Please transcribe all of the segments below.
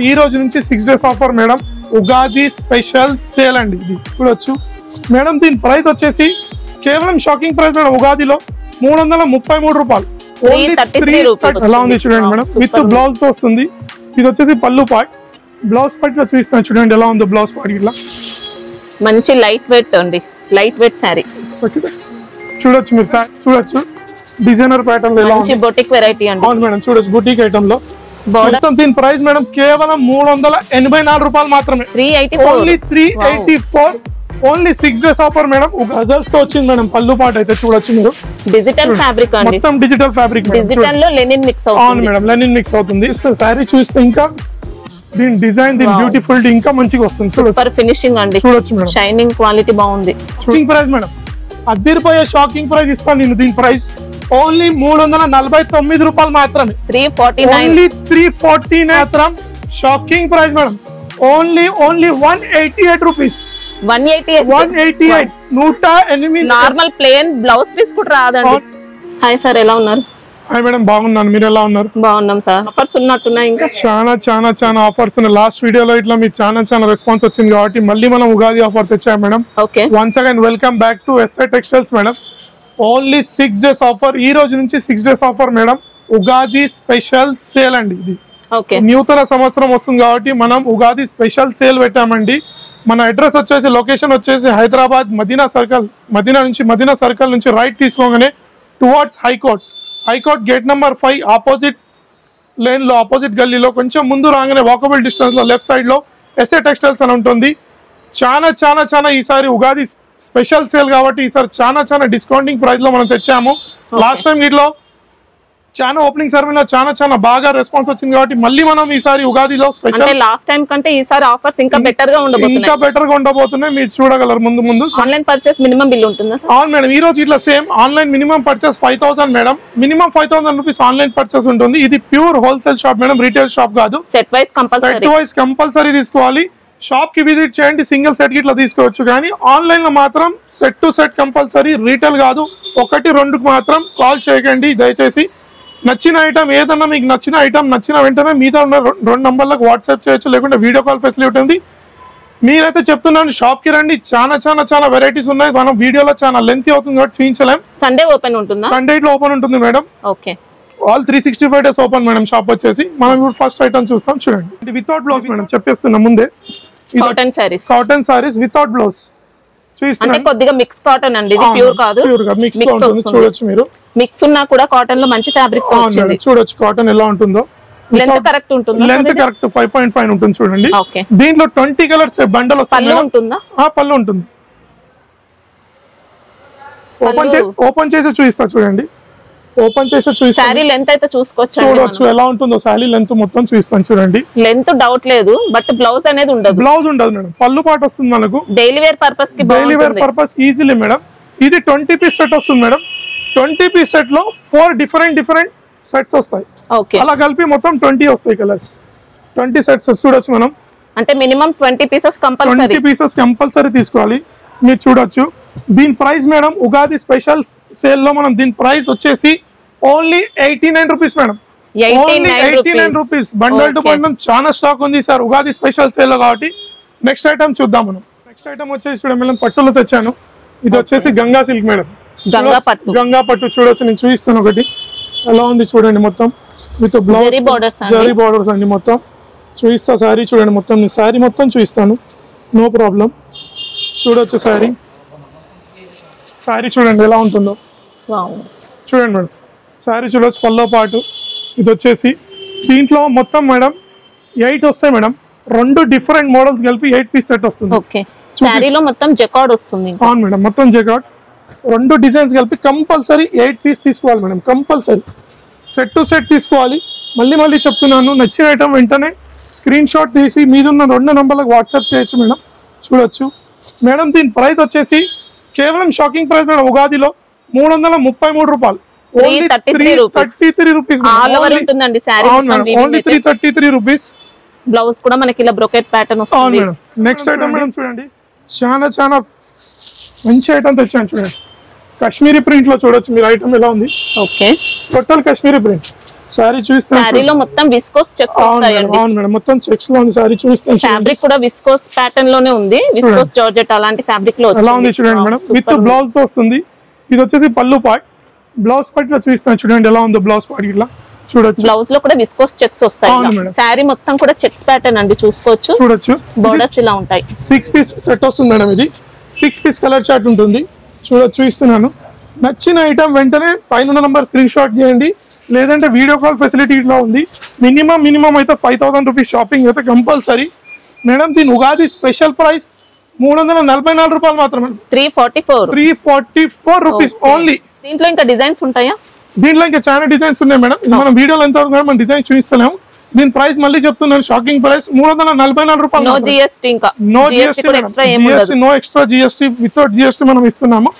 ఈ రోజు నుంచి 6 days offer madam. Ugadi special sale అండి ఇది చూడొచ్చు మేడం. దీని ప్రైస్ వచ్చేసి కేవలం షాకింగ్ ప్రైస్ మేడం. ఉగాదిలో 333 రూపాయలు. ఎలా ఉంది చూడండి మేడం. విత్ బ్లౌజ్ తో వస్తుంది. ఇది వచ్చేసి పళ్ళు పార్ట్. బ్లౌజ్ పార్ట్ లో చూపిస్తాను చూడండి ఎలా ఉందో. బ్లౌజ్ పార్ట్ ఇట్లా మంచి లైట్ వెయిట్ అండి. లైట్ వెయిట్ సారీ చూడొచ్చు మీరు. చూడొచ్చు డిజైనర్ ప్యాటర్న్ లో ఎలా ఉంది. బొటిక్ వెరైటీ అండి. అవును మేడం చూడొచ్చు బొటిక్ ఐటమ్ లో. దీని ప్రైస్ మేడం కేవలం 384 రూపాయలు మాత్రమే. 384 only 384. Only 6 days offer madam. Ghazals తో వచ్చింది మేడం. పళ్ళు పాట అయితే చూడొచ్చు మీరు. డిజిటల్ ఫ్యాబ్రిక్ అండి. మొత్తం డిజిటల్ ఫ్యాబ్రిక్. డిజిటల్ లో లెనిన్ మిక్స్ అవుతుంది. అవును మేడం లెనిన్ మిక్స్ అవుతుంది. సారీ చూస్తే ఇంకా దీని డిజైన్ దీని బ్యూటిఫుల్ ఇంకా మంచిగా వస్తుంది. సూపర్ ఫినిషింగ్ అండి. చూడొచ్చు మేడం. షైనింగ్ క్వాలిటీ బాగుంది. Shocking price madam. అదిరిపోయే షాకింగ్ ప్రైస్ ఇస్తాను నేను. దీని ప్రైస్ ఓన్లీ 349 రూపాయలు మాత్రమే. 349 ఓన్లీ 349 మాత్రం. Shocking price madam. Only 188 rupees. 188 108 normal plain blouse piece కూడా రాదండి. హాయ్ సార్ ఎలా ఉన్నారు? హాయ్ మేడం బాగున్నాను. మీరు ఎలా ఉన్నారు? బాగున్నాం సార్. ఆఫర్స్ ఉన్నట్టున్నాయి. ఇంకా చాలా ఆఫర్స్ ఉన్నాయి. లాస్ట్ వీడియోలో ఇట్లా మీకు చాలా రెస్పాన్స్ వచ్చింది కాబట్టి మళ్ళీ మనం ఉగాది ఆఫర్ తెచ్చాం madam. Okay once again welcome back to SI textiles madam. Only 6 days offer. ఈ రోజు నుంచి 6 days offer madam. Ugadi special sale అండి ఇది. ఓకే నూతన సంవత్సరం వస్తుంది కాబట్టి మనం ఉగాది స్పెషల్ సేల్ పెట్టామండి. మన అడ్రస్ వచ్చేసి లొకేషన్ వచ్చేసి హైదరాబాద్ మదీనా సర్కిల్ నుంచి రైట్ తీసుకోగానే towards high court gate number 5 opposite lane లో ఆపోజిట్ గల్లీలో కొంచెం ముందు రాగానే వాకబుల్ డిస్టెన్స్ లో లెఫ్ట్ సైడ్ లో ఎస్ఏ టెక్స్టైల్స్ అని ఉంటుంది. చాలా ఈసారి ఉగాది స్పెషల్ సేల్ కాబట్టి ఈసారి చాలా డిస్కౌంటింగ్ ప్రైస్ లో మనం తెచ్చాము. లాస్ట్ టైం వీటిలో చాలా ఓపెనింగ్ సెరమనీలో చాలా బాగా రెస్పాన్స్ వచ్చింది కాబట్టి మళ్ళీ మనం ఈసారి ఉగాదిలో స్పెషల్ లాస్ట్ టైం కంటే ఈసారి ఆఫర్స్ ఇంకా బెటర్ గా ఉండబోతున్నాయి. మీరు చూడగలరు ముందు. ఆన్లైన్ పర్చేస్ మినిమం బిల్ ఉంటుందా? అవును మేడం. ఈ రోజు ఇట్లా same online minimum purchase 5000 madam. Minimum 5000 rupees online purchase ఉంటుంది. ఇది pure wholesale shop madam. Retail shop కాదు. సెట్ వైస్ కంపల్సరీ తీసుకోవాలి. షాప్ కి విజిట్ చేయండి. సింగిల్ సెట్ ఇట్లా తీసుకోవచ్చు. కానీ ఆన్లైన్ లో మాత్రం set to set compulsory. Retail కాదు. 1-2కి మాత్రం కాల్ చేయకండి దయచేసి. నచ్చిన ఐటమ్ ఏదన్నా మీకు నచ్చిన ఐటమ్ నచ్చిన వెంటనే మీద ఉన్న 2 నంబర్లకు వాట్సాప్ చేయొచ్చు. లేకుంటే వీడియో కాల్ ఫెసిలిటీ ఉంది. మీరైతే చెప్తున్నాను షాప్ కి రండి. చాలా వెరైటీస్ ఉన్నాయి. మనం వీడియోలో చాలా లెంత్ అవుతుంది కాబట్టి చూపించలేం. సండే ఓపెన్ ఉంటుందా? సండే ఇట్లా ఓపెన్ ఉంటుంది madam. Okay all 365 days open madam shop వచ్చేసి. మనం ఇప్పుడు ఫస్ట్ ఐటమ్ చూస్తాం చూడండి. వితౌట్ బ్లౌజ్ మేడం చెప్పేస్తున్నా ముందే. కాటన్ సారీస్ వితౌట్ బ్లౌజ్ అంటే కొద్దిగా మిక్స్ కాటన్ అండి. ఇది ప్యూర్ కాదు. మిక్స్ ఉంటుంది. చూడొచ్చు మీరు. మిక్స్ ఉన్నా కూడా కాటన్ లో మంచి ఫ్యాబ్రిక్ వచ్చింది. చూడొచ్చు కాటన్ ఎలా ఉంటుందో. లెంత్ కరెక్ట్ ఉంటుంది. లెంత్ కరెక్ట్ 5.5 ఉంటుంది చూడండి. దీంట్లో 20 కలర్స్ బండల్ వస్తుంది. పళ్ళు ఉంటుందా? పళ్ళు ఉంటుంది. ఓపెన్ చేసి చూపిస్తా చూడండి. సారీ లెంత్ అయితే చూడొచ్చు ఎలా ఉంటుందో. సారీ లెంత్ మొత్తం చూపిస్తాను చూడండి. లెంత్ డౌట్ లేదు. బట్ బ్లౌజ్ అనేది ఉండదు. బ్లౌజ్ ఉండదు మేడం. పళ్ళు పాట వస్తుంది మనకు. Daily wear purpose easily madam. ఇది 20 పీస్ సెట్ వస్తుంది మేడం. 20 పీస్ సెట్ లో 4 డిఫరెంట్ సెట్స్ వస్తాయి. అలా కలిపి మొత్తం 20 వస్తాయి కలర్స్. 20 సెట్స్ చూడొచ్చు మనం. అంటే మినిమం 20 పీసెస్ కంపల్సరీ తీసుకోవాలి. మీరు చూడొచ్చు. దీని price madam Ugadi special sale లో మనం దీని ప్రైస్ వచ్చేసి only 89 rupees madam. 89 rupees. Bundle to bundle చాలా స్టాక్ ఉంది సార్ ఉగాది స్పెషల్ సేల్ లో కాబట్టి. నెక్స్ట్ ఐటమ్ చూద్దాం మనం. నెక్స్ట్ ఐటమ్ వచ్చేసి చూడండి మేడం పట్టులో తెచ్చాను. ఇది వచ్చేసి గంగా సిల్క్ మేడం. గంగా పట్టు చూడొచ్చు. నేను చూపిస్తాను ఒకటి ఎలా ఉంది చూడండి. మొత్తం విత్ బ్లౌజ్ జరీ బార్డర్స్ అండి. మొత్తం చూపిస్తా. సారీ చూడండి మొత్తం. సారీ మొత్తం చూపిస్తాను నో ప్రాబ్లం. చూడొచ్చు సారీ చూడండి ఎలా ఉంటుందో. చూడండి మేడం సారీ చూడొచ్చు. పల్లో పాటు ఇది వచ్చేసి దీంట్లో మొత్తం మేడం 8 వస్తాయి మేడం. 2 డిఫరెంట్ మోడల్స్ కలిపి 8 పీస్ సెట్ వస్తుంది. అవును మేడం మొత్తం జెకార్డ్. 2 డిజైన్స్ కలిపి కంపల్సరీ 8 పీస్ తీసుకోవాలి madam. Compulsory set to set తీసుకోవాలి. మళ్ళీ చెప్తున్నాను. నచ్చిన ఐటమ్ వెంటనే స్క్రీన్ షాట్ తీసి మీదున్న 2 నంబర్లకు వాట్సాప్ చేయొచ్చు మేడం. చూడొచ్చు మేడం. దీని ప్రైస్ వచ్చేసి కేవలం షాకింగ్ ప్రైస్ మేడం. ఉగాదిలో 333 రూపాయలు. Only 333 rupees. Only 333 rupees. Blouse కూడా మనకి ఇలా బ్రోకెట్ ప్యాటర్న్ వస్తుంది. నెక్స్ట్ ఐటమ్ మేడం చూడండి. చాలా మంచి ఐటమ్ తెచ్చాను చూడండి. కాశ్మీరీ ప్రింట్ లో చూడొచ్చు మీరు. ఐటమ్ ఎలా ఉంది. Okay total Kashmiri print. Sorry చూస్తాను. సారీలో మొత్తం విస్కోస్ చెక్స్ వస్తాయండి. అవును మేడం, మొత్తం చెక్స్ లో ఉంది సారీ. చూస్తాను. ఫ్యాబ్రిక్ కూడా విస్కోస్ ప్యాటర్న్ లోనే ఉంది. విస్కోస్ జార్జెట్ అలాంటి ఫ్యాబ్రిక్ లో ఎలా ఉంది చూడండి మేడం. విత్ బ్లౌజ్ తో వస్తుంది. ఇది వచ్చేసి పళ్ళు పార్ట్. బ్లౌజ్ పార్ట్ లో చూస్తాను చూడండి ఎలా ఉందో బ్లౌజ్ పార్ట్ ఇట్లా చూడొచ్చు. బ్లౌజ్ లో కూడా విస్కోస్ చెక్స్ వస్తాయి. సారీ మొత్తం కూడా చెక్స్ ప్యాటర్న్ అండి, చూసుకోవచ్చు. చూడొచ్చు. బోర్డర్స్ ఇలా ఉంటాయి. 6 పీస్ సెట్ వస్తుంది మేడం. ఇది 6 పీస్ కలర్ చార్ట్ ఉంటుంది. చూపిస్తున్నాను. నచ్చిన ఐటమ్ వెంటనే పైన నంబర్ స్క్రీన్ షాట్ చేయండి, లేదంటే వీడియో కాల్ ఫెసిలిటీ ఇట్లా ఉంది. మినిమం అయితే 5000 రూపీస్ షాపింగ్ అయితే కంపల్సరీ మేడం. దీని ఉగాది స్పెషల్ ప్రైస్ 344 రూపాయలు మాత్రమే. 344 రూపీస్ ఓన్లీ. దీంట్లో ఇంకా డిజైన్స్ ఉంటాయా? దీంట్లో ఇంకా చాలా డిజైన్స్ ఉన్నాయి మేడం. ఇది మనం వీడియోలో ఎంత మనం డిజైన్ చూపిస్తలేము. దీని ప్రైస్ మళ్ళీ చెప్తున్నాను, షాకింగ్ ప్రైస్ 344 రూపాయలు. నో జిఎస్టీ, ఇంకా no GST, no extra GST, without GST మనం ఇస్తున్నాము.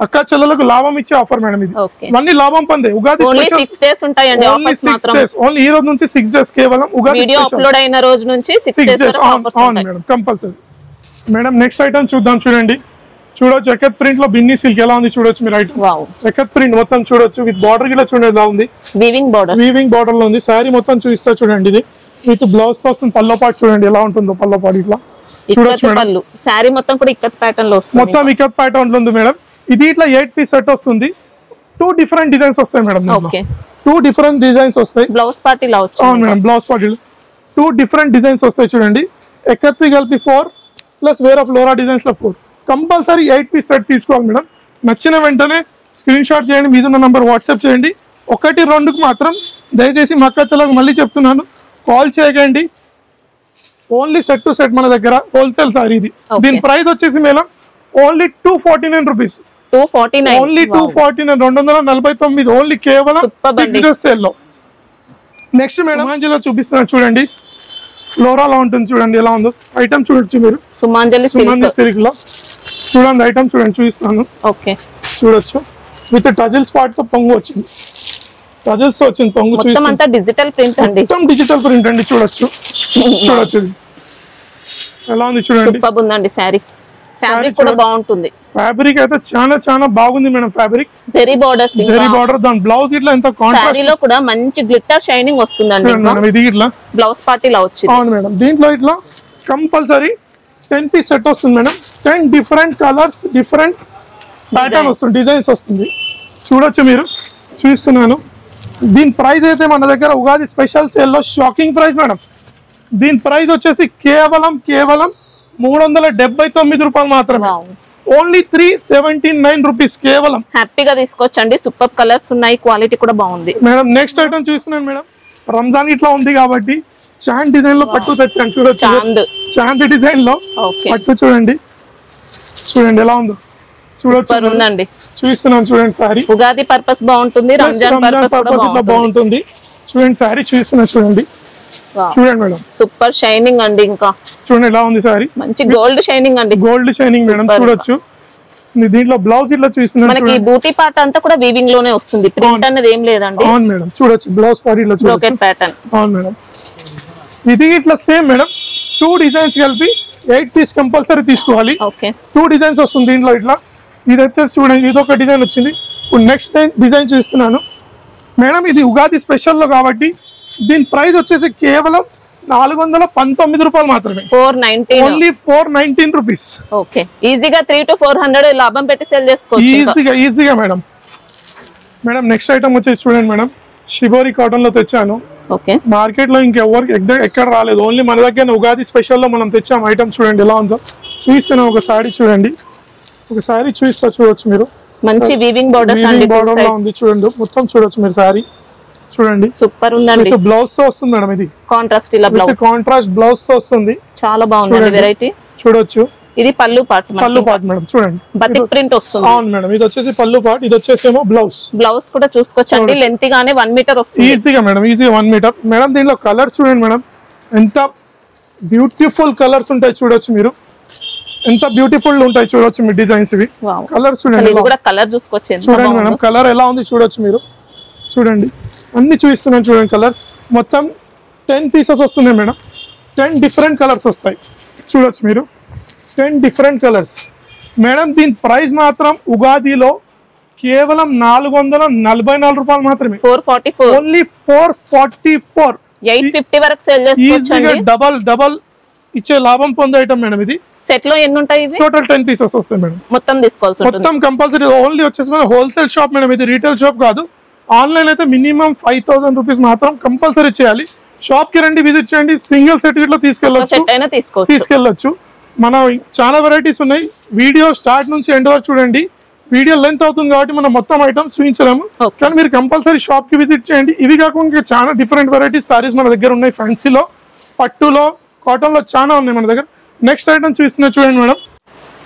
అక్క చెల్లెలకు లాభం ఇచ్చే ఆఫర్ మేడం ఇది. ఇవన్నీ లాభం పొందే. ఉగాది ఓన్లీ 6 డేస్ ఉంటాయండి ఆఫర్స్ మాత్రం. ఓన్లీ ఈ రోజు నుంచి 6 డేస్ కేవలం ఉగాది వీడియో అప్లోడ్ అయిన రోజు నుంచి 6 డేస్ వరకు ఆఫర్స్ ఉంటాయి madam compulsory. Madam next item చూద్దాం. చూడండి, చూడొచ్చు. ఎక్కత్ ప్రింట్ లో బిన్నీ సిల్క్ ఎలా ఉంది చూడొచ్చు మీరు ఐటమ్. ఎక్కత్ ప్రింట్ మొత్తం చూడొచ్చు. విత్ బార్డర్ గిలా చూడండి ఎలా ఉంది. వీవింగ్ బార్డర్ లో ఉంది. శారీ మొత్తం చూపిస్తా చూడండి. ఇది విత్ బ్లౌజ్ వస్తుంది. పల్లో పాటు చూడండి ఎలా ఉంటుందో. పల్లో పాటు ఇట్లా చూడొచ్చు మేడం. శారీ మొత్తం కూడా ఇక్కత్ ప్యాటర్న్ లో వస్తుంది. మొత్తం ఇక్కత్ ప్యాటర్న్ లో ఉంది మేడం. ఇది ఇట్లా 8 పీస్ సెట్ వస్తుంది. 2 డిఫరెంట్ డిజైన్స్ వస్తాయి మేడం. 2 డిఫరెంట్ డిజైన్స్ వస్తాయి. బ్లౌజ్ పార్ట్ ఇలా వచ్చింది. అవును madam, blouse part 2 different designs వస్తాయి చూడండి. ఎక్కత్వి కలిపి 4 ప్లస్ వేరే ఫ్లోరా డిజైన్స్ లో 4. కంపల్సరీ 8 పీస్ సెట్ తీసుకోవాలి మేడం. నచ్చిన వెంటనే స్క్రీన్ షాట్ చేయండి, మీద ఉన్న నంబర్ వాట్సాప్ చేయండి. 1, 2కు మాత్రం దయచేసి మక్కచ్చలకు మళ్ళీ చెప్తున్నాను, కాల్ చేయకండి. ఓన్లీ సెట్ టు సెట్ మన దగ్గర హోల్సేల్ సారీ ఇది. దీని ప్రైస్ వచ్చేసి madam only 249 rupees. Only 249, 249 only కేవలం 6 డేస్ సేల్ లో. నెక్స్ట్ మేడం అంజలిలో చూపిస్తున్నాను చూడండి. ఫ్లోరాలో ఉంటుంది చూడండి ఎలా ఉందో ఐటమ్. చూడొచ్చు మీరు. సుమాంజలి సిల్క్ లో చూడండి ఐటమ్ చూడండి. చూపిస్తాను. చూడొచ్చు. విత్ టజిల్స్ పార్ట్ తో పొంగు వచ్చింది. టజిల్స్ వచ్చింది పొంగు. మొత్తం డిజిటల్ ప్రింట్ అండి. మొత్తం డిజిటల్ ప్రింట్ అండి. చూడొచ్చు. ఎలా ఉంది చూడండి. సూపర్ ఉందండి సారీ. ఫ్యాబ్రిక్ కూడా బాగుంటుంది. ఫ్యాబ్రిక్ అయితే చాలా బాగుంది మేడం. ఫ్యాబ్రిక్ జరీ బార్డర్, దాని బ్లౌజ్ ఇట్లా ఎంత కాంట్రాస్ట్ లో కూడా మంచి గ్లిట్టర్ షైనింగ్ వస్తుందండి. ఇది ఇట్లా బ్లౌజ్ పార్ట్ ఇలా వచ్చింది. అవును మేడం. దీంట్లో ఇట్లా కంపల్సరీ 10 పీస్ సెట్ వస్తుంది madam. 10 different colours, different pattern వస్తుంది, డిజైన్స్ వస్తుంది. చూడొచ్చు మీరు. చూస్తున్నాను. దీని ప్రైస్ అయితే మన దగ్గర ఉగాది స్పెషల్ సేల్ లో షాకింగ్ ప్రైస్ మేడం. దీని ప్రైస్ వచ్చేసి కేవలం 379 రూపాయలు మాత్రమే. ఓన్లీ 379 రూపీస్ కేవలం. హ్యాపీగా తీసుకోవచ్చండి. సూపర్ కలర్స్ ఉన్నాయి, క్వాలిటీ కూడా బాగుంది మేడం. నెక్స్ట్ ఐటమ్ చూస్తున్నాను మేడం. రంజాన్ ఇట్లా ఉంది కాబట్టి చాంద్ డిజైన్ లో పట్టు తెచ్చాను. చూడొచ్చు. చాంద్ డిజైన్ లో పట్టు చూడండి. ఎలా ఉందో చూడొచ్చు. చూస్తున్నాను చూడండి. సారీ ఉగాది పర్పస్ బాగుంటుంది, రంజాన్ పర్పస్ ఇట్లా బాగుంటుంది. చూడండి సారీ చూస్తున్నా చూడండి. చూడండి మేడం. సూపర్ షైనింగ్ అండి. ఇంకా చూడండి ఎలా ఉంది సారీ. మంచి గోల్డ్ షైనింగ్ అండి. Gold shining madam. చూడొచ్చు. దీంట్లో బ్లౌజ్ ఇట్లా చూస్తున్నాను. మనకి బూటీ పార్ట్ అంతా కూడా వీవింగ్ లోనే వస్తుంది. ప్రింట్ అనేది ఏం లేదండి. అవును మేడం. చూడొచ్చు. బ్లౌజ్ పార్ట్ ఇట్లా బ్రోకెట్ ప్యాటర్న్. అవును మేడం. ఇది ఇట్లా సేమ్ మేడం. 2 డిజైన్స్ కలిపి 8 పీస్ కంపల్సరీ తీసుకోవాలి. 2 డిజైన్స్ వస్తుంది దీంట్లో ఇట్లా. ఇది వచ్చేసి చూడండి, ఇది ఒక డిజైన్ వచ్చింది. ఇప్పుడు నెక్స్ట్ డిజైన్ చూస్తున్నాను మేడం. ఇది ఉగాది స్పెషల్ లో కాబట్టి దీని ప్రైస్ వచ్చేసి కేవలం 419 రూపాయలు మాత్రమే. 419. Only 419 rupees. ఓకే. ఈజీగా 300 to 400 లాభం పెట్టి సేల్ చేసుకోవచ్చు. ఈజీగా మేడం. నెక్స్ట్ ఐటమ్ వచ్చేసి చూడండి మేడం. షిబోరి కాటన్ లో తెచ్చాను. మార్కెట్ లో ఇంకెవరికి ఎక్కడ రాలేదు. ఓన్లీ మన దగ్గర ఉగాది స్పెషల్ లో మనం తెచ్చాం ఐటమ్. చూడండి ఎలా ఉందో. చూపిస్తున్నాను. ఒక సారీ చూడండి. ఒక సారీ చూడొచ్చు మీరు. మంచి వీవింగ్ బార్డర్ లో ఉంది చూడండి. మొత్తం చూడొచ్చు మీరు. సారీ చూడండి. సూపర్ ఉందండి. బ్లౌజ్ తో వస్తుంది మేడం. ఇది కాంట్రాస్ట్ ఇలా బ్లౌజ్. కాంట్రాస్ట్ బ్లౌజ్ తో వస్తుంది. చాలా బాగుంది వెరైటీ. చూడొచ్చు. ఇది పల్లు పార్ట్ మేడం. చూడండి. బతిక్ ప్రింట్ వస్తుంది. అవును మేడం. ఇది వచ్చేసి పల్లు పార్ట్. ఇది వచ్చేసేమో బ్లౌజ్ కూడా చూసుకోవచ్చండి. లెంత్ గానే 1 మీటర్ వస్తుంది. ఈజీగా మేడం. 1 meter madam. దీనిలో కలర్స్ చూడండి మేడం. ఎంత బ్యూటిఫుల్ కలర్స్ ఉంటాయి చూడొచ్చు మీరు. ఎంత బ్యూటిఫుల్ ఉంటాయి చూడొచ్చు మీరు. డిజైన్స్ ఇవి. కలర్స్ చూడండి. కలర్ చూసుకోవచ్చు. చూడండి మేడం. కలర్ ఎలా ఉంది చూడొచ్చు మీరు. చూడండి. అన్ని చూపిస్తున్నాను చూడండి. కలర్స్ మొత్తం 10 పీసెస్ వస్తున్నాయి మేడం. 10 డిఫరెంట్ కలర్స్ వస్తాయి. చూడొచ్చు మీరు. 10 డిఫరెంట్ కలర్స్ మేడం. దీని ప్రైస్ మాత్రం ఉగాదిలో కేవలం 444 రూపాయలు మాత్రమే. 444 ఓన్లీ 444. 850 వరకు సేల్ చేసుకోవచ్చు. డబల్ ఇచ్చే లాభం పొందే ఐటమ్ మేడం ఇది. సెట్ లో ఎన్ని ఉంటాయి? ఇది టోటల్ 10 pieces వస్తాయి మేడం. మొత్తం తీసుకోవాల్సి ఉంటుంది. మొత్తం కంపల్సరీ. ఓన్లీ వచ్చేసి మన హోల్సేల్ షాప్ మేడం ఇది, రీటైల్ షాప్ కాదు. ఆన్లైన్ అయితే మినిమం 5000 రూపీస్ మాత్రం కంపల్సరీ చేయాలి. షాప్ కి రండి, విజిట్ చేయండి. సింగిల్ సెట్ ఇట్లా తీసుకెళ్ళొచ్చు. మన చాలా వెరైటీస్ ఉన్నాయి. వీడియో స్టార్ట్ నుంచి ఎండ్ వరకు చూడండి. వీడియో లెంత్ అవుతుంది కాబట్టి మనం మొత్తం ఐటమ్స్ చూపించలేము, కానీ మీరు కంపల్సరీ షాప్ కి విజిట్ చేయండి. ఇవి కాకుండా చాలా డిఫరెంట్ వెరైటీస్ సారీస్ మన దగ్గర ఉన్నాయి. ఫ్యాన్సీలో, పట్టులో, కాటన్ లో చాలా ఉన్నాయి మన దగ్గర. నెక్స్ట్ ఐటమ్ చూస్తున్నా చూడండి మేడం.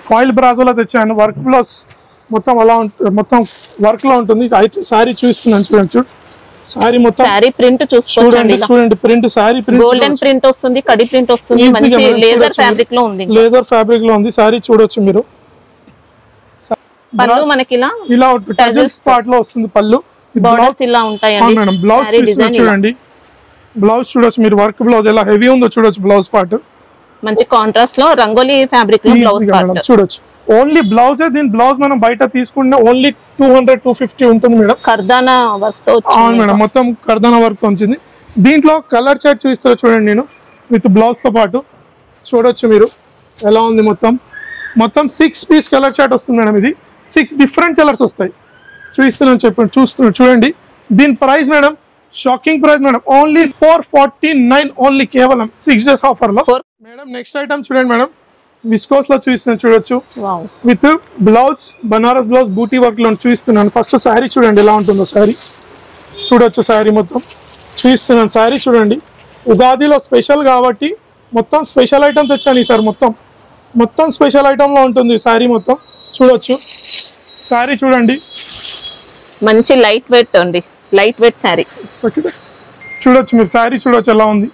ఫాయిల్ బ్రాజోలో తెచ్చాను. వర్క్ బ్లౌజ్ మొత్తం అలా మొత్తం వర్క్ లో ఉంటుంది. సారీ చూస్తున్నాను చూడండి. సారీ మొత్తం సారీ ప్రింట్ చూడండి. Print sorry print golden print వస్తుంది, కడి ప్రింట్ వస్తుంది. మంచి లేదర్ ఫ్యాబ్రిక్ లో ఉంది. లేదర్ ఫ్యాబ్రిక్ లో ఉంది. సారీ చూడొచ్చు మీరు. పళ్ళు మనకి ఇలా టజిల్స్ పార్ట్ లో వస్తుంది. పళ్ళు బోర్డర్స్ ఇలా ఉంటాయండి మేడం. బ్లౌజ్ చూడండి. బ్లౌజ్ చూడొచ్చు మీరు. వర్క్ బ్లౌజ్ ఎలా హెవీ ఉందో చూడొచ్చు. బ్లౌజ్ పార్ట్ మంచి కాంట్రాస్ట్ లో రంగోలీ ఫ్యాబ్రిక్ లో బ్లౌజ్ పార్ట్ చూడొచ్చు. Only blouse. దీని బ్లౌజ్ మనం బయట తీసుకుంటే ఓన్లీ 200-250 ఉంటుంది మేడం. కర్దానా వర్క్ తో అవును మేడం, మొత్తం కర్దానా వర్క్ తో వచ్చింది. దీంట్లో కలర్ చార్ట్ చూపిస్తా చూడండి నేను, విత్ బ్లౌజ్ తో పాటు చూడొచ్చు మీరు ఎలా ఉంది. మొత్తం 6 పీస్ కలర్ చార్ట్ వస్తుంది మేడం. ఇది 6 డిఫరెంట్ కలర్స్ వస్తాయి. చూస్తున్నాను చూడండి. దీని price madam shocking price madam. Only 449 only, కేవలం 6 days ఆఫర్ లో మేడం. నెక్స్ట్ ఐటమ్ చూడండి మేడం. విస్కోస్ లో చూడొచ్చు. విత్ బ్లౌజ్, బనారస్ బ్లౌజ్ బూటీ వర్క్ లో చూపిస్తున్నాను. ఫస్ట్ శారీ చూడండి ఎలా ఉంటుందో. శారీ చూడొచ్చు. శారీ మొత్తం చూపిస్తున్నాను. శారీ చూడండి. ఉగాదిలో స్పెషల్ కాబట్టి మొత్తం స్పెషల్ ఐటమ్ తెచ్చాను ఈసారి. మొత్తం స్పెషల్ ఐటమ్ లో ఉంటుంది శారీ మొత్తం. చూడొచ్చు శారీ చూడండి. మంచి లైట్ వెయిట్ అండి, లైట్ వెయిట్ శారీ చూడొచ్చు మీరు. శారీ చూడొచ్చు ఎలా ఉంది.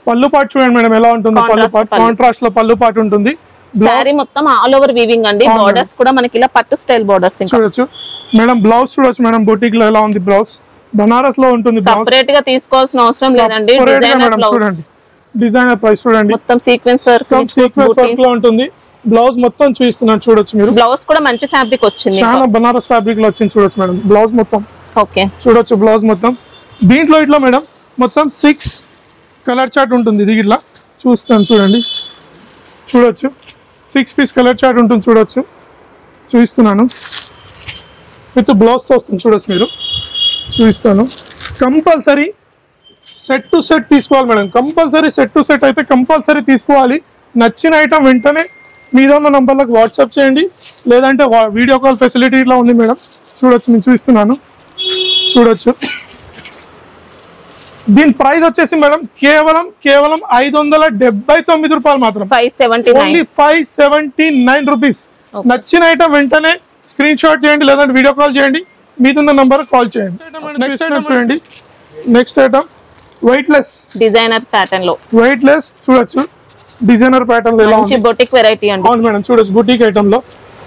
పళ్ళు పాటు చూడండి మేడం ఎలా ఉంటుందో. పళ్ళు పాటు కాంట్రాస్ట్ లో పళ్ళు పాటు ఉంటుంది. శారీ మొత్తం ఆల్ ఓవర్ వీవింగ్ అండి. బోర్డర్స్ కూడా మనకి ఇలా పట్టు స్టైల్ బోర్డర్స్ చూడొచ్చు మేడం. బ్లౌజ్ చూడొచ్చు మేడం. బూటిక్ లో ఎలా ఉంది బ్లౌజ్. బనారస్ లో ఉంటుంది. సెపరేట్ గా తీసుకోవాల్సిన అవసరం లేదండి. డిజైనర్ బ్లౌజ్ చూడండి. డిజైనర్ ప్రైస్ చూడండి. మొత్తం సీక్వెన్స్ వర్క్ లో ఉంటుంది. బ్లౌజ్ మొత్తం చూపిస్తున్నాను చూడొచ్చు మీరు. బ్లౌజ్ కూడా మంచి ఫ్యాబ్రిక్ వచ్చింది. చాలా బనారస్ ఫ్యాబ్రిక్ లో వచ్చింది చూడొచ్చు మేడం. బ్లౌజ్ మొత్తం ఓకే చూడొచ్చు. బ్లౌజ్ మొత్తం దీంట్లో ఇట్లా మేడం మొత్తం 6 కలర్ చార్ట్ ఉంటుంది. ఇది ఇట్లా చూస్తాను చూడండి. చూడొచ్చు 6 పీస్ కలర్ చార్ట్ ఉంటుంది. చూపిస్తున్నాను. విత్ బ్లౌజ్తో వస్తుంది. చూడొచ్చు మీరు. చూపిస్తాను. కంపల్సరీ సెట్ టు సెట్ తీసుకోవాలి madam. Compulsory set to set అయితే కంపల్సరీ తీసుకోవాలి. నచ్చిన ఐటమ్ వెంటనే మీద ఉన్న నంబర్లకు వాట్సాప్ చేయండి, లేదంటే వీడియో కాల్ ఫెసిలిటీ ఇట్లా ఉంది మేడం. చూడొచ్చు, నేను చూపిస్తున్నాను. చూడొచ్చు. దీని ప్రైస్ వచ్చేసి మేడం కేవలం 579 రూపాయలు మాత్రం. 579 రూపీస్. నచ్చిన ఐటమ్ వెంటనే స్క్రీన్ షాట్ చేయండి, లేదంటే వీడియో కాల్ చేయండి, మీదున్న నంబర్ కాల్ చేయండి. నెక్స్ట్ ఐటమ్ చూడండి. Next item weight less designer pattern లో. వెయిట్ లెస్ చూడొచ్చు. డిజైనర్ ప్యాటర్న్ లో మంచి బొటిక్ వెరైటీ అండి. అవును మేడం. చూడొచ్చు బొటిక్ ఐటమ్ లో.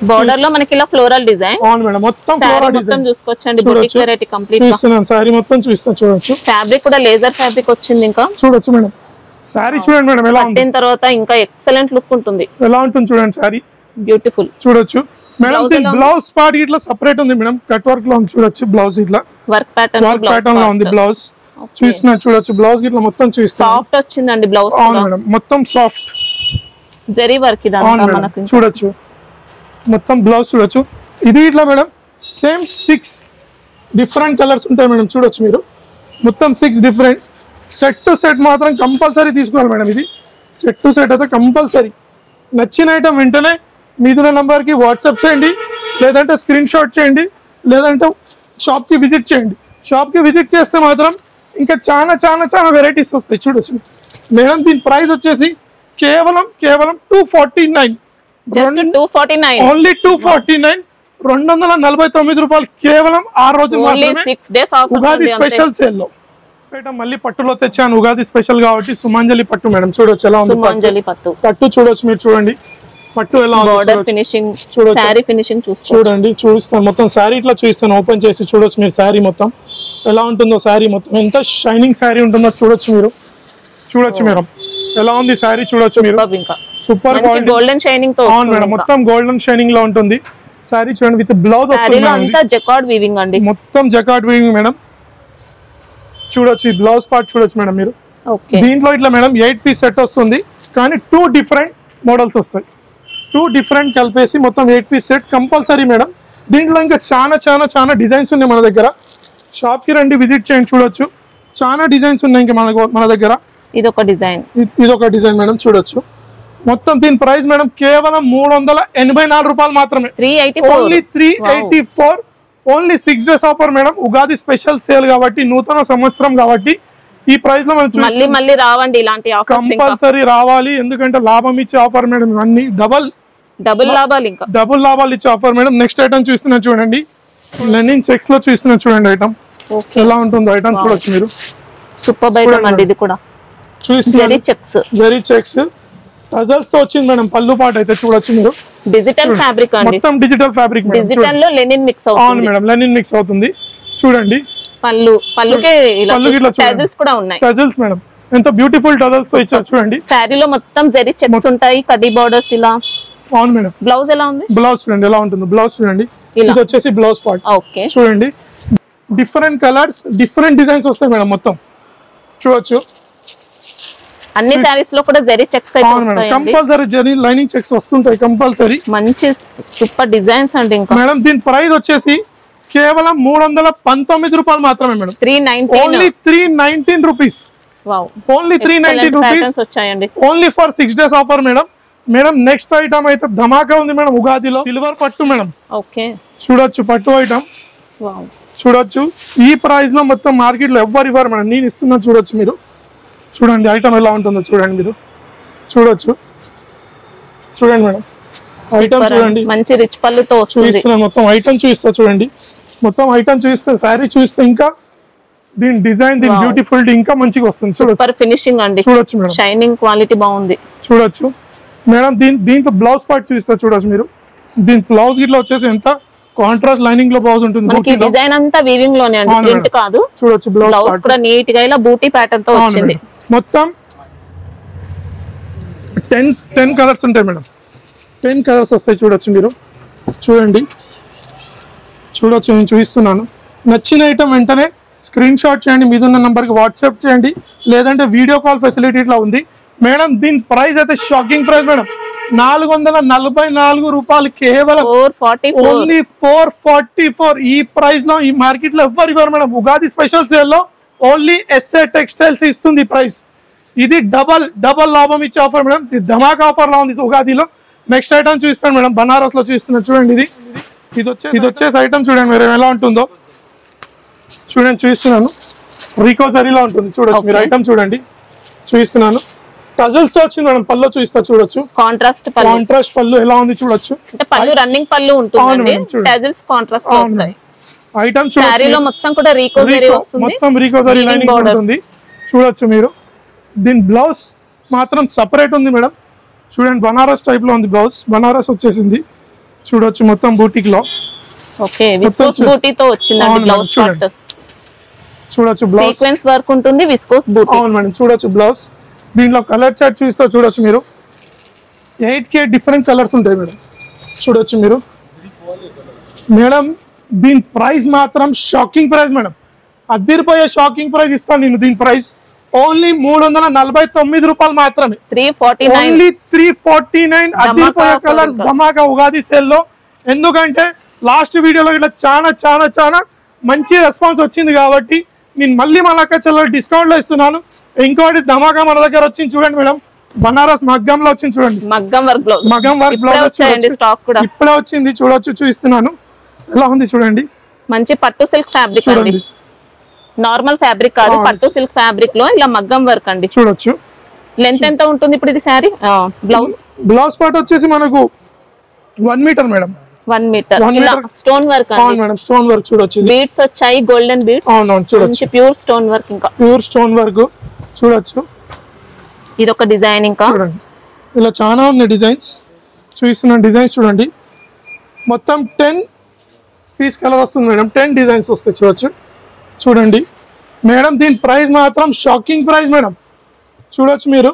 బోర్డర్ లో మనకి ఇలా ఫ్లోరల్ డిజైన్. అవును మేడం. మొత్తం ఫ్లోరల్ డిజైన్ చూసుకోవచ్చండి. బొటిక్ వెరైటీ కంప్లీట్ చూస్తున్నాను. సారీ మొత్తం చూస్తాను. చూడొచ్చు. ఫ్యాబ్రిక్ కూడా లేజర్ ఫ్యాబ్రిక్ వచ్చింది. ఇంకా చూడొచ్చు మేడం. సారీ చూడండి మేడం ఎలా ఉంది. కట్టిన తర్వాత ఇంకా ఎక్సలెంట్ లుక్ ఉంటుంది. ఎలా ఉంటుంది చూడండి. Sorry beautiful. చూడొచ్చు మేడం. దీని బ్లౌజ్ పార్ట్ ఇట్లా సెపరేట్ ఉంది మేడం. కట్ వర్క్ లో ఉంది. చూడొచ్చు. బ్లౌజ్ ఇట్లా వర్క్ ప్యాటర్న్ లో ఉంది. బ్లౌజ్ చూస్తున్నాను. చూడొచ్చు. బ్లౌజ్ ఇట్లా మొత్తం చూస్తాను. సాఫ్ట్ వచ్చిందండి బ్లౌజ్. అవును మేడం. మొత్తం సాఫ్ట్ జరీ వర్క్ ఇదంతా మనకు. చూడొచ్చు మొత్తం బ్లౌజ్. చూడొచ్చు. ఇది ఇట్లా మేడం సేమ్ 6 డిఫరెంట్ కలర్స్ ఉంటాయి మేడం. చూడొచ్చు మీరు. మొత్తం 6 డిఫరెంట్. సెట్ టు సెట్ మాత్రం కంపల్సరీ తీసుకోవాలి మేడం. ఇది సెట్ టు సెట్ అయితే కంపల్సరీ. నచ్చిన ఐటమ్ వెంటనే మీదున్న నంబర్కి వాట్సాప్ చేయండి, లేదంటే స్క్రీన్ షాట్ చేయండి, లేదంటే షాప్కి విజిట్ చేయండి. షాప్కి విజిట్ చేస్తే మాత్రం ఇంకా చాలా వెరైటీస్ వస్తాయి. చూడొచ్చు మేడం. దీని ప్రైస్ వచ్చేసి కేవలం 249. ఓన్లీ 249. 249 రూపాయలు కేవలం. ఆ రోజు ఉగాది స్పెషల్ సేల్ లో మళ్ళీ పట్టులో తెచ్చాను. ఉగాది స్పెషల్ కాబట్టి సుమాంజలి పట్టు మేడం. చూడొచ్చు ఎలా ఉంది. పట్టు చూడొచ్చు మీరు. చూడండి పట్టు ఎలా ఉంది. చూడండి. చూపిస్తాను మొత్తం శారీ ఇట్లా చూపిస్తాను. ఓపెన్ చేసి చూడొచ్చు మీరు. శారీ మొత్తం ఎలా ఉంటుందో. శారీ మొత్తం ఎంత షైనింగ్ శారీ ఉంటుందో చూడొచ్చు మీరు. చూడొచ్చు మేడం ఎలా ఉంది శారీ. చూడొచ్చు మీరు. సూపర్ గోల్డెన్ షైనింగ్ తో. అవును మేడం. మొత్తం గోల్డెన్ షైనింగ్ లో ఉంటుంది. సారీ చూడండి విత్ బ్లౌజ్ వస్తుంది అంతా జకార్డ్ వీవింగ్ అండి, మొత్తం జకార్డ్ వీవింగ్ మేడం. చూడొచ్చు ఈ బ్లౌజ్ పార్ట్ చూడొచ్చు మేడం మీరు. దీంట్లో ఇట్లా మేడం 8 పీస్ సెట్ వస్తుంది, కానీ 2 డిఫరెంట్ మోడల్స్ వస్తాయి. 2 డిఫరెంట్ కలిపేసి మొత్తం 8 పీస్ సెట్ కంపల్సరీ మేడం. దీంట్లో ఇంకా చాలా డిజైన్స్ ఉన్నాయి మన దగ్గర. షాప్ కి రండి, విజిట్ చేయండి, చూడొచ్చు. చాలా డిజైన్స్ ఉన్నాయి ఇంకా మన దగ్గర. ఇదొక డిజైన్ మేడం చూడొచ్చు. మొత్తం దీని ప్రైస్ మేడం కేవలం 384 రూపాయలు మాత్రమే. 384 only 6 days offer madam. Ugadi special sale కాబట్టి, నూతన సంవత్సరం కాబట్టి ఈ ప్రైస్ లో మనం మళ్ళీ రావండి, ఇలాంటి ఆఫర్స్ కంపల్సరీ రావాలి. ఎందుకంటే లాభం ఇచ్చే ఆఫర్ మేడం, అన్ని డబుల్ లాభాలు ఇచ్చే ఆఫర్ మేడం. నెక్స్ట్ ఐటమ్ చూస్తున్నా చూడండి, లెనిన్ చెక్స్ లో చూస్తున్నా చూడండి. ఐటమ్ ఎలా ఉంటుందో ఐటమ్ చూడొచ్చు మీరు. సూపర్ ఐటమ్ అండి ఇది కూడా. జరీ చెక్స్ టజల్స్ తో వచ్చింది మేడం. పళ్ళు పాట అయితే చూడొచ్చు మీరు. డిజిటల్ ఫ్యాబ్రిక్ అండి, మొత్తం డిజిటల్ ఫ్యాబ్రిక్. డిజిటల్ లో లెనిన్ మిక్స్ అవుతుంది. అవును మేడం, లెనిన్ మిక్స్ అవుతుంది. చూడండి పళ్ళుకే టజల్స్ కూడా ఉన్నాయి. టజల్స్ మేడం ఎంత బ్యూటిఫుల్ టజల్స్ తో ఇచ్చారు చూడండి. సారీలో మొత్తం జరీ చెక్స్ ఉంటాయి, కడ్డీ బోర్డర్స్ ఇలా. అవును మేడం. బ్లౌజ్ ఎలా ఉంది? బ్లౌజ్ చూడండి ఎలా ఉంటుంది. బ్లౌజ్ చూడండి, ఇది వచ్చేసి బ్లౌజ్ పార్ట్. ఓకే చూడండి, డిఫరెంట్ కలర్స్, డిఫరెంట్ డిజైన్స్ వస్తాయి మేడం. మొత్తం చూడొచ్చు. అన్ని సారీస్ లో కూడా జరీ చెక్స్ అయితే వస్తాయి. కంపల్సరీ జరీ లైనింగ్ చెక్స్ వస్తుంటాయి కంపల్సరీ. మంచి సూపర్ డిజైన్స్ అండి. ఇంకా మేడం దీని ప్రైస్ వచ్చేసి కేవలం 319 రూపాయలు మాత్రమే madam. 319 only 319 rupees. Wow, only 319 rupees వచ్చాయండి. Only for 6 days offer madam. Madam next item అయితే ధమాకా ఉంది మేడం. ఉగాదిలో సిల్వర్ పట్టు మేడం. ఓకే చూడొచ్చు, పట్టు ఐటమ్. వావ్, చూడొచ్చు. ఈ ప్రైస్ లో మొత్తం మార్కెట్ లో ఎవ్వరు ఇవ్వరు మేడం, నేను ఇస్తున్నా. చూడొచ్చు మీరు. చూడండి ఐటమ్ ఎలా ఉంటుందో చూడండి మీరు. చూడొచ్చు. చూడండి మేడం ఐటమ్ చూడండి. మంచి రిచ్ పళ్ళుతో చూపిస్తున్నాను. మొత్తం ఐటమ్ చూపిస్తా చూడండి. మొత్తం ఐటమ్ చూపిస్తే, శారీ చూపిస్తే ఇంకా దీని డిజైన్, దీని బ్యూటిఫుల్ ఇంకా మంచిగా వస్తుంది. సూపర్ ఫినిషింగ్ అండి. చూడొచ్చు మేడం, షైనింగ్ క్వాలిటీ బాగుంది. చూడొచ్చు మేడం. దీంట్లో బ్లౌజ్ పార్ట్ చూపిస్తా చూడొచ్చు మీరు. దీని బ్లౌజ్ గిట్లా వచ్చేసి ఎంత కాంట్రాస్ట్ లైనింగ్ లో బ్లౌజ్ ఉంటుంది. మనకి డిజైన్ అంతా వీవింగ్ లోనే అండి, ప్రింట్ కాదు. చూడొచ్చు బ్లౌజ్ కూడా నీట్ గా ఇలా బూటీ ప్యాటర్న్ తో వచ్చింది. మొత్తం 10 కలర్స్ ఉంటాయి మేడం. 10 కలర్స్ వస్తాయి. చూడొచ్చు మీరు. చూడండి, చూడొచ్చు. నేను చూపిస్తున్నాను. నచ్చిన ఐటమ్ వెంటనే స్క్రీన్ షాట్ చేయండి, మీదున్న నంబర్కి వాట్సాప్ చేయండి, లేదంటే వీడియో కాల్ ఫెసిలిటీ ఇట్లా ఉంది మేడం. దీని ప్రైస్ అయితే షాకింగ్ ప్రైస్ మేడం. 444 రూపాయలు కేవలం. ఓన్లీ 444. ఈ ప్రైస్ లో ఈ మార్కెట్ లో ఎవ్వరు ఇవ్వరు మేడం. ఉగాది స్పెషల్ సేల్ లో ఓన్లీ ఎస్ఏ టెక్స్టైల్స్ ఇస్తుంది ప్రైస్. ఇది డబల్ లాభం ఇచ్చే ఆఫర్ మేడం. ఇది ధమాకా ఆఫర్ లా ఉంది ఉగాదిలో. నెక్స్ట్ ఐటమ్ చూపిస్తాను మేడం, బనారస్ లో చూస్తున్నా చూడండి. ఇది వచ్చేసి ఐటమ్ చూడండి మీరు ఎలా ఉంటుందో చూడండి. చూపిస్తున్నాను. రీకో జరీలో ఉంటుంది. చూడొచ్చు మీరు. ఐటమ్ చూడండి, చూపిస్తున్నాను. టజల్స్ తో వచ్చింది మేడం. పళ్ళు చూపిస్తా చూడొచ్చు. కాంట్రాస్ట్ పళ్ళు ఎలా ఉంది చూడొచ్చు. పళ్ళు రన్నింగ్ పళ్ళు ఉంటుంది. టజల్స్ కాంట్రాస్ట్ వస్తాయి. ఐటమ్ చూడండి. మొత్తం కూడా రీకో జరీ వస్తుంది. మొత్తం రీకో జరీ లైనింగ్ ఉంటుంది. చూడొచ్చు మీరు. దీని బ్లౌజ్ మాత్రం సెపరేట్ ఉంది మేడం. చూడండి, బనారస్ టైప్ లో ఉంది బ్లౌజ్. బనారస్ వచ్చేసింది. చూడొచ్చు మొత్తం బూటిక్ లో. ఓకే, విస్కోస్ బూటీతో వచ్చిందండి బ్లౌజ్ పార్ట్. చూడొచ్చు బ్లౌజ్ సీక్వెన్స్ వర్క్ ఉంటుంది, విస్కోస్ బూటీ. అవును మేడం. చూడొచ్చు బ్లౌజ్. దీంట్లో కలర్ చార్ట్ చూస్తే చూడొచ్చు మీరు. 8K డిఫరెంట్ కలర్స్ ఉంటాయి మేడం. చూడొచ్చు మీరు. మేడం దీని ప్రైస్ మాత్రం షాకింగ్ ప్రైస్ మేడం. అద్దరిపోయే షాకింగ్ ప్రైస్ ఇస్తాను నేను. దీని ప్రైస్ ఓన్లీ 349 రూపాయలు మాత్రమే. 349. ఓన్లీ 349. అద్దరిపోయే కలర్స్ ధమాకా ఉగాది సేల్ లో. ఎందుకంటే లాస్ట్ వీడియోలో ఇట్లా చాలా మంచి రెస్పాన్స్ వచ్చింది కాబట్టి నేను మళ్ళీ మళ్ళీ డిస్కౌంట్ లో ఇస్తున్నాను. ఇంకోటి ధమాకా మన దగ్గర వచ్చింది చూడండి మేడం. బనారస్ మగ్గం లో వచ్చింది చూడండి. మగ్గం వర్క్ బ్లౌజ్ ఇప్పుడే వచ్చింది. చూడొచ్చు, చూపిస్తున్నాను ఎలా ఉంది చూడండి. మంచి పట్టు సిల్క్ ఫ్యాబ్రిక్ అండి. నార్మల్ ఫ్యాబ్రిక్ కాదు, పట్టు సిల్క్ ఫ్యాబ్రిక్ లో ఇలా మగ్గం వర్క్ అండి. చూడొచ్చు. లెంత్ ఎంత ఉంటుంది ఇప్పుడు ఇది సారీ? బ్లౌజ్ పార్ట్ వచ్చేసి మనకు 1 మీటర్ మేడం. 1 మీటర్. ఇలా స్టోన్ వర్క్ అండి. అవును మేడం, స్టోన్ వర్క్ చూడొచ్చు. బీడ్స్ వచ్చాయి, గోల్డెన్ బీడ్స్. అవునవును చూడొచ్చు. Pure stone work. ఇంకా ప్యూర్ స్టోన్ వర్క్ చూడొచ్చు. ఇది ఒక డిజైన్. ఇంకా చూడండి ఇలా చాలా ఉంది డిజైన్స్. చూపిస్తున్న డిజైన్స్ చూడండి. మొత్తం 10 పీస్ కలర్ వస్తుంది మేడం. 10 డిజైన్స్ వస్తాయి. చూడొచ్చు. చూడండి మేడం దీని ప్రైస్ మాత్రం షాకింగ్ ప్రైస్ మేడం. చూడొచ్చు మీరు.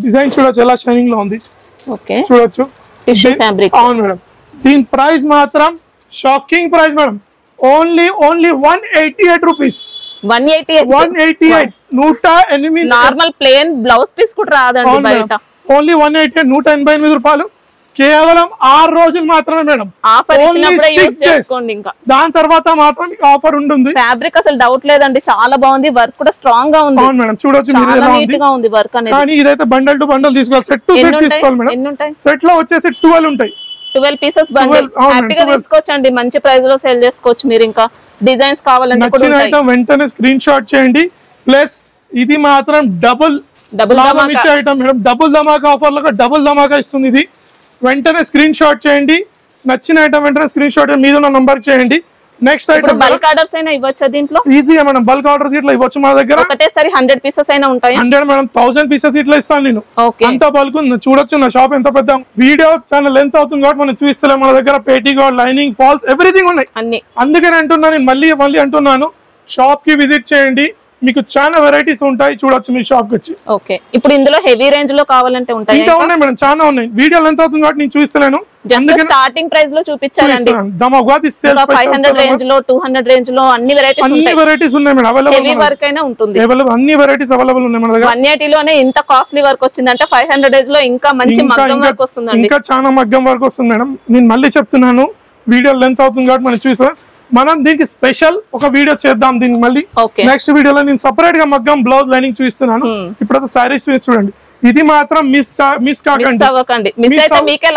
డిజైన్ చూడొచ్చు ఎలా షైనింగ్ లో ఉంది. ఓకే, చూడొచ్చు. Tissue fabric. అవును మేడం. దీని ప్రైస్ మాత్రం shocking price madam, only 188 rupees. 188 188 normal plain blouse piece కూడా రాదండి బయట. ఓన్లీ 188 188 రూపాయలు కేవలం 6 రోజులు మాత్రమే మేడం. ఆఫర్ ఇచ్చినప్పుడే యూజ్ చేసుకోండి. ఇంకా దాని తర్వాత మాత్రం ఆఫర్ ఉంటుంది. ఫ్యాబ్రిక్ అసలు డౌట్ లేదండి, చాలా బాగుంది, వర్క్ కూడా స్ట్రాంగ్ గా ఉంది. అవును మేడం, చూడొచ్చు మీరు ఎలా ఉంది వర్క్ అనేది. కానీ ఇదైతే బండల్ టు బండల్ తీసుకోవాలి, సెట్ టు సెట్ తీసుకోవాలి మేడం. ఎన్ని ఉంటాయి సెట్ లో వచ్చేసి 12 ఉంటాయి. 12 పీసెస్ బండిల్ హ్యాపీగా తీసుకోవచ్చండి, మంచి ప్రైస్ లో సేల్ చేసుకోవచ్చు మీరు. ఇంకా డిజైన్స్ కావాలంటే నచ్చిన ఐటమ్ వెంటనే స్క్రీన్ షాట్ చేయండి. ప్లస్ ఇది మాత్రం డబుల్ ఇచ్చే ఐటమ్ మేడం, డబుల్ ధమాకా ఆఫర్ లో డబుల్ ధమాకా ఇస్తుంది. ఇది వెంటనే స్క్రీన్ షాట్ చేయండి, నచ్చిన ఐటమ్ వెంటనే స్క్రీన్ షాట్ మీద ఉన్న నంబర్ చేయండి. నెక్స్ట్ ఐటమ్ బల్క్ ఆర్డర్స్ అయినా ఇవ్వచ్చు దీంట్లో ఈజీగా మేడం, బల్క్ ఆర్డర్స్ ఇట్లా ఇవ్వచ్చు మా దగ్గర. ఒకటేసారి 100 పీసెస్ అయినా ఉంటాయి. 100 మేడం, 1000 పీసెస్ ఇట్లా ఇస్తాను నేను. అంత బల్క్ చూడొచ్చు, నా షాప్ ఎంత పెద్ద. వీడియో చాలా లెంత్ అవుతుంది కాబట్టి మనం చూస్తలేం. మన దగ్గర పేటీకోట్, లైనింగ్, ఫాల్స్ ఎవ్రీథింగ్ ఉన్నాయి అన్ని. అందుకని అంటున్నాను నేను, మళ్ళీ అంటున్నాను, షాప్ కి విజిట్ చేయండి, మీకు చాలా వెరైటీస్ ఉంటాయి, చూడొచ్చు మీ షాప్ కి వచ్చి. ఓకే, ఇప్పుడు ఇందులో హెవీ రేంజ్ లో కావాలంటే ఉంటాయి. ఇంకా ఉన్నాయి మేడం, చాలా ఉన్నాయి. వీడియో లెంత్ అవుతుంది కాబట్టి నేను చూస్తలేను. స్టార్టింగ్ ప్రైస్ లో చూపించాలండి. 500 రేంజ్ లో, 200 రేంజ్ లో అన్ని వెరైటీస్ ఉన్నాయి మేడం. హెవీ వర్క్ అయినా ఉంటుంది, అన్ని వెరైటీస్ అవైలబుల్ ఉన్నాయి మన దగ్గర. 180 లోనే ఇంత కాస్ట్లీ వర్క్ వచ్చిందంటే 500 రేంజ్ లో ఇంకా మంచి మగ్గం వర్క్ వస్తుందండి. ఇంకా చాలా మగ్గం వర్క్ వస్తుంది మేడం. నేను మళ్ళీ చెప్తున్నాను, వీడియో లెంత్ అవుతుంది కాబట్టి మనం చూస్తాం. మనం దీనికి స్పెషల్ ఒక వీడియో చేద్దాం దీనికి మళ్ళీ. నెక్స్ట్ వీడియోలో నేను సెపరేట్ గా మగ్గం, బ్లౌజ్, లైనింగ్ చూపిస్తున్నాను. ఇప్పుడు సారీస్ చూడండి. ఇది మాత్రం మిస్ కాకండి, మీకే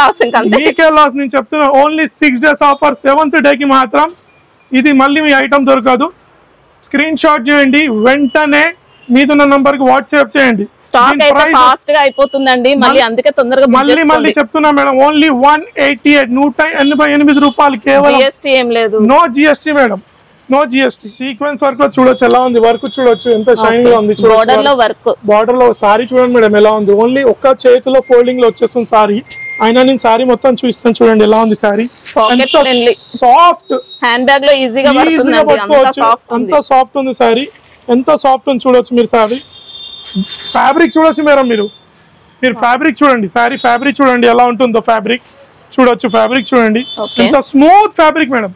లాస్. నేను చెప్తున్నా, only 6 days offer. 7th day కి మాత్రం ఇది మళ్ళీ మీ ఐటమ్ దొరకదు. స్క్రీన్ షాట్ చేయండి, వెంటనే మీదున్న నంబర్ కి వాట్సాప్ చేయండి. స్టాక్ అయితే ఫాస్ట్ గా అయిపోతుందండి, మళ్ళీ అందుకే తొందరగా మళ్ళీ చెప్తున్నా మేడం, ఓన్లీ 188 188 రూపాయలు కేవలం. జిఎస్టీ ఏం లేదు, no GST madam, no GST. Sequence work లో చూడొచ్చు ఎలా ఉంది, వర్క్ చూడొచ్చు ఎంత షైన్ గా ఉంది. బార్డర్ లో సారీ చూడండి మేడం ఎలా ఉంది. ఓన్లీ ఒక్క చేతిలో ఫోల్డింగ్ లో వచ్చేస్తుంది సారీ. అయినా నేను సారీ మొత్తం చూపిస్తాను, చూడండి ఎలా ఉంది సారీ. సాఫ్ట్ హ్యాండ్ బ్యాగ్ లో ఈజీగా పట్టుకోవచ్చు, అంత సాఫ్ట్ ఉంది సారీ, ఎంత సాఫ్ట్ ఉంది చూడొచ్చు మీరు. సారీ ఫ్యాబ్రిక్ చూడొచ్చు మేడం, మీరు ఫ్యాబ్రిక్ చూడండి, సారీ ఫ్యాబ్రిక్ చూడండి ఎలా ఉంటుందో. ఫ్యాబ్రిక్ చూడొచ్చు, ఫ్యాబ్రిక్ చూడండి ఎంత స్మూత్ ఫ్యాబ్రిక్ మేడం.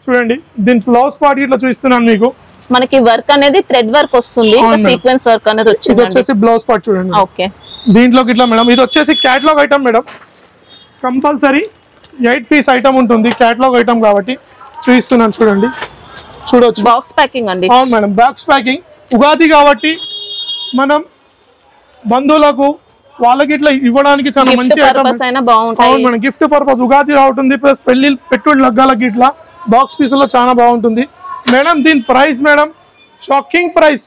చూడండి దీని బ్లౌజ్ పార్ట్ ఇట్లా చూపిస్తున్నాను మీకు. మనకి వర్క్ అనేది థ్రెడ్ వర్క్ వస్తుంది, సీక్వెన్స్ వర్క్ అనేది వచ్చింది. ఇది వచ్చేసి బ్లౌజ్ పార్ట్ చూడండి. ఓకే, దీంట్లోకి ఇట్లా మేడం. ఇది వచ్చేసి catalogue item madam, compulsory 8 piece item ఉంటుంది, క్యాటలాగ్ ఐటమ్ కాబట్టి చూపిస్తున్నాను చూడండి. చూడొచ్చు బాక్స్ ప్యాకింగ్ అండి. అవును మేడం, బాక్స్ ప్యాకింగ్. ఉగాది కాబట్టి మనం బంధువులకు వాళ్ళకి ఇట్లా ఇవ్వడానికి చాలా మంచి ఐటమ్. అవును మేడం, గిఫ్ట్ పర్పస్ ఉగాది రావుతుంది, ప్లస్ పెళ్లి పెట్టుబడి లగ్గాలకి ఇట్లా బాక్స్ పీస్ లో చాలా బాగుంటుంది మేడం. దీని ప్రైస్ మేడం షాకింగ్ ప్రైస్,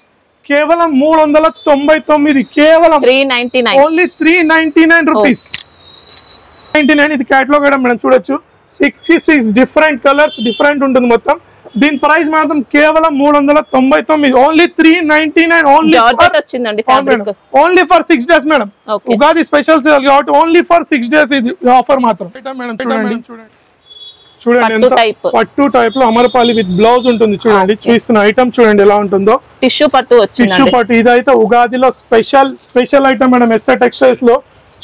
కేవలం 399, కేవలం 399, ఓన్లీ 399 రూపీస్. 99. ఇది క్యాటలాగ్ ఐటమ్ మేడం, చూడొచ్చు 66 డిఫరెంట్ కలర్స్, డిఫరెంట్ ఉంటుంది మొత్తం. దీని ప్రైస్ మాత్రం కేవలం 399, only 399, only for 6 days madam. Ugadi special sale కాబట్టి ఓన్లీ ఫర్ 6 days ఇది ఆఫర్ మాత్రం. మేడం చూడండి ఎంత పట్టు టైప్ లో అమరపాలి విత్ బ్లౌజ్ ఉంటుంది. చూడండి చూస్తున్న ఐటమ్ చూడండి ఎలా ఉంటుందో. టిష్యూ పట్టు వచ్చింది, టిష్యూ పట్టు. ఇదైతే ఉగాదిలో special item madam, SR textiles లో.